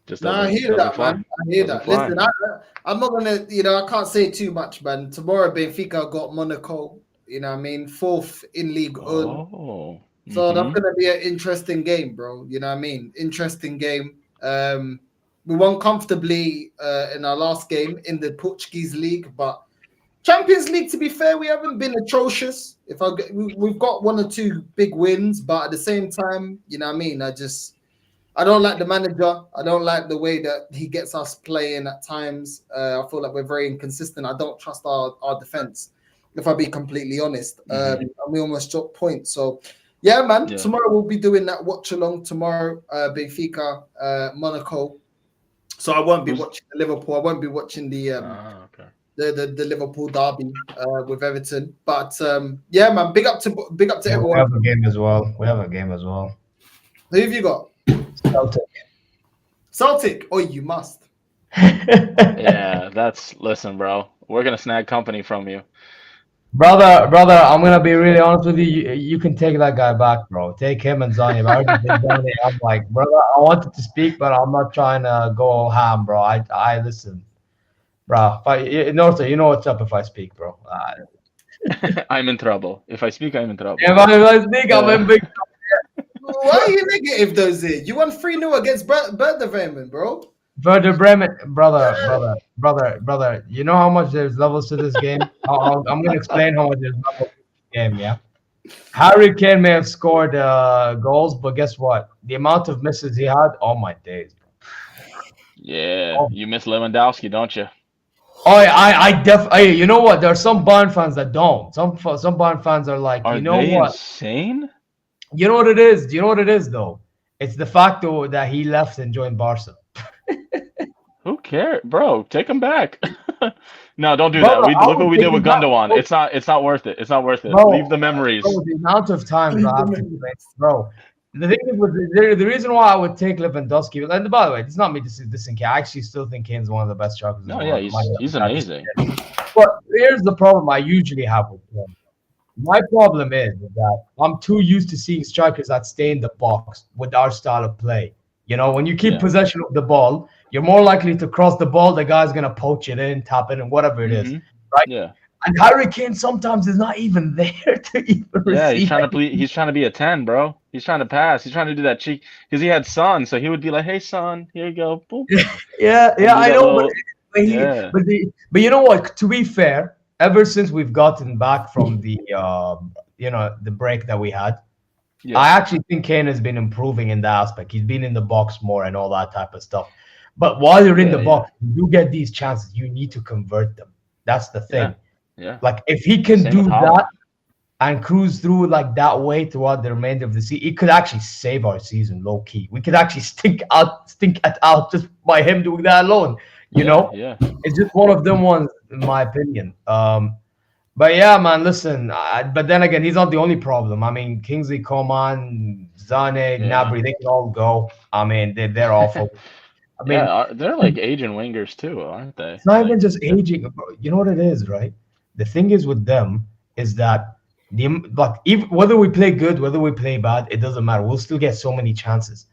Speaker 5: Just
Speaker 1: No, I hear that, man. I hear that. Listen, I'm not gonna, I can't say too much, man. Tomorrow, Benfica got Monaco. You know what I mean? 4th in League One.
Speaker 5: Oh.
Speaker 1: So that's gonna be an interesting game, bro. You know what I mean? Interesting game. We won comfortably in our last game in the Portuguese league, but Champions League, to be fair, we haven't been atrocious. We've got 1 or 2 big wins, but at the same time, you know what I mean? I don't like the manager. I don't like the way that he gets us playing at times. I feel like we're very inconsistent. I don't trust our defense, if I be completely honest. And we almost dropped points. So, yeah, man. Yeah. Tomorrow we'll be doing that watch along tomorrow. Benfica, Monaco. So I won't be watching the Liverpool. I won't be watching the Liverpool derby with Everton. But yeah, man. Big up to everyone.
Speaker 2: We have a game as well.
Speaker 1: Who have you got? Celtic. Oh, you must.
Speaker 5: Yeah, listen, bro. We're gonna snag company from you.
Speaker 2: Brother, I'm gonna be really honest with you. You can take that guy back, bro. Take him and Zani. I'm like, brother, I wanted to speak, but I'm not trying to go ham, bro. I listen, bro. North, you know what's up if I speak, bro.
Speaker 5: I'm in trouble. If I speak, I'm in trouble.
Speaker 2: If I speak, I'm in big trouble.
Speaker 1: Why are you negative, those? You won 3-0 against Werder Bremen, bro.
Speaker 2: Werder Bremen, brother. You know how much there's levels to this game? I'm gonna explain how much there's levels to this game. Yeah, Harry Kane may have scored goals, but guess what? The amount of misses he had, oh my days.
Speaker 5: Yeah, you miss Lewandowski, don't you?
Speaker 2: Oh, I definitely. You know what? There are some Bayern fans that don't. Some Bayern fans are like, you know what?
Speaker 5: Insane?
Speaker 2: You know what it is? Do you know what it is though? It's the fact though that he left and joined Barca.
Speaker 5: Who cares, bro? Take him back. No, don't do that. Look what we did with Gundogan. It's not worth it. It's not worth it.
Speaker 2: Bro,
Speaker 5: leave the memories.
Speaker 2: Bro, the amount of times I have to play, bro. The thing is, the reason why I would take Lewandowski, and by the way, it's not me dissing Kane. I actually still think Kane's one of the best strikers.
Speaker 5: No, yeah, he's amazing.
Speaker 2: But here's the problem I usually have with him. My problem is that I'm too used to seeing strikers that stay in the box with our style of play. You know, when you keep possession of the ball, you're more likely to cross the ball. The guy's gonna poach it in, tap it in, whatever it is, right?
Speaker 5: Yeah.
Speaker 2: And Harry Kane sometimes is not even there to even receive.
Speaker 5: Yeah, he's trying to be a 10, bro. He's trying to pass. He's trying to do that cheek because he had Son, so he would be like, "Hey, Son, here you go." Boop.
Speaker 2: yeah, I know. But you know what? To be fair, ever since we've gotten back from the the break that we had, I actually think Kane has been improving in that aspect. He's been in the box more and all that type of stuff. But while you're in the box, you get these chances. You need to convert them. That's the thing.
Speaker 5: Yeah.
Speaker 2: Like if he can do that and cruise through like that way throughout the remainder of the season, it could actually save our season low key. We could actually stink it out just by him doing that alone. You know?
Speaker 5: Yeah.
Speaker 2: It's just one of them ones, in my opinion. But yeah, man, listen. But then again, he's not the only problem. I mean, Kingsley Coman, Zane, Gnabry, they can all go. I mean, they're awful. I mean,
Speaker 5: they're like aging wingers too, aren't they?
Speaker 2: It's not even just aging. You know what it is, right? The thing is with them is that even whether we play good, whether we play bad, it doesn't matter. We'll still get so many chances.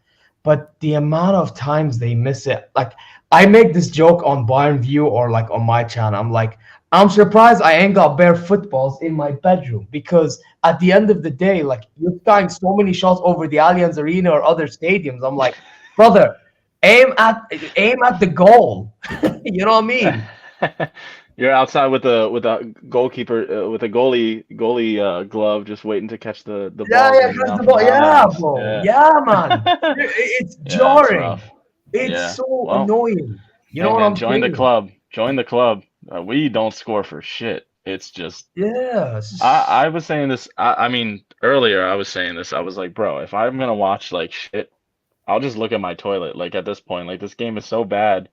Speaker 2: But the amount of times they miss it, like I make this joke on Bayern View or like on my channel. I'm like, I'm surprised I ain't got bare footballs in my bedroom because at the end of the day, like you're throwing so many shots over the Allianz Arena or other stadiums. I'm like, brother, aim at the goal. You know what I mean?
Speaker 5: You're outside with a goalkeeper with a goalie glove, just waiting to catch the ball.
Speaker 2: Catch the ball. Yeah, bro. Yeah, man. It's jarring. It's so annoying. You know what I'm saying?
Speaker 5: Join the club. We don't score for shit. It's just I was saying this. I mean, earlier I was saying this. I was like, bro, if I'm gonna watch like shit, I'll just look at my toilet. Like at this point, like this game is so bad.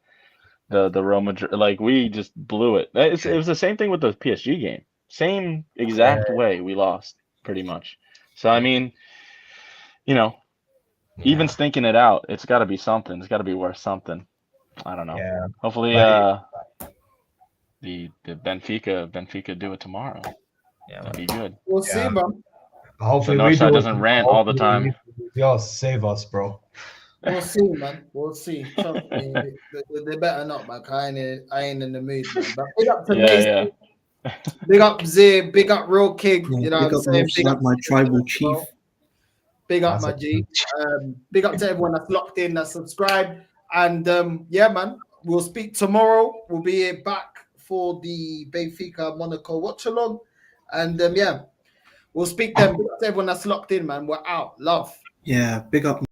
Speaker 5: The Real Madrid, like we just blew it. It was the same thing with the PSG game. Same exact way we lost, pretty much. So I mean, even stinking it out, it's got to be something. It's got to be worth something. I don't know.
Speaker 2: Yeah.
Speaker 5: Hopefully, the Benfica do it tomorrow.
Speaker 2: Yeah,
Speaker 5: That'd be good.
Speaker 1: We'll see, man.
Speaker 2: Hopefully,
Speaker 5: So
Speaker 2: we
Speaker 5: Northside
Speaker 2: do
Speaker 5: doesn't rant all the time.
Speaker 2: Y'all save us, bro.
Speaker 1: We'll see, man. We'll see. Trust me, they better not, man. I ain't in the mood, man. But big up to Mason. Big up Z. Big up Real King.
Speaker 7: Yeah,
Speaker 1: you know what I'm saying? Big up
Speaker 7: my tribal chief.
Speaker 1: Big up, my G. Big up to everyone that's locked in, that's subscribed. And yeah, man, we'll speak tomorrow. We'll be back for the Benfica Monaco watch along. And yeah, we'll speak then. Big up to everyone that's locked in, man. We're out. Love.
Speaker 7: Yeah, big up.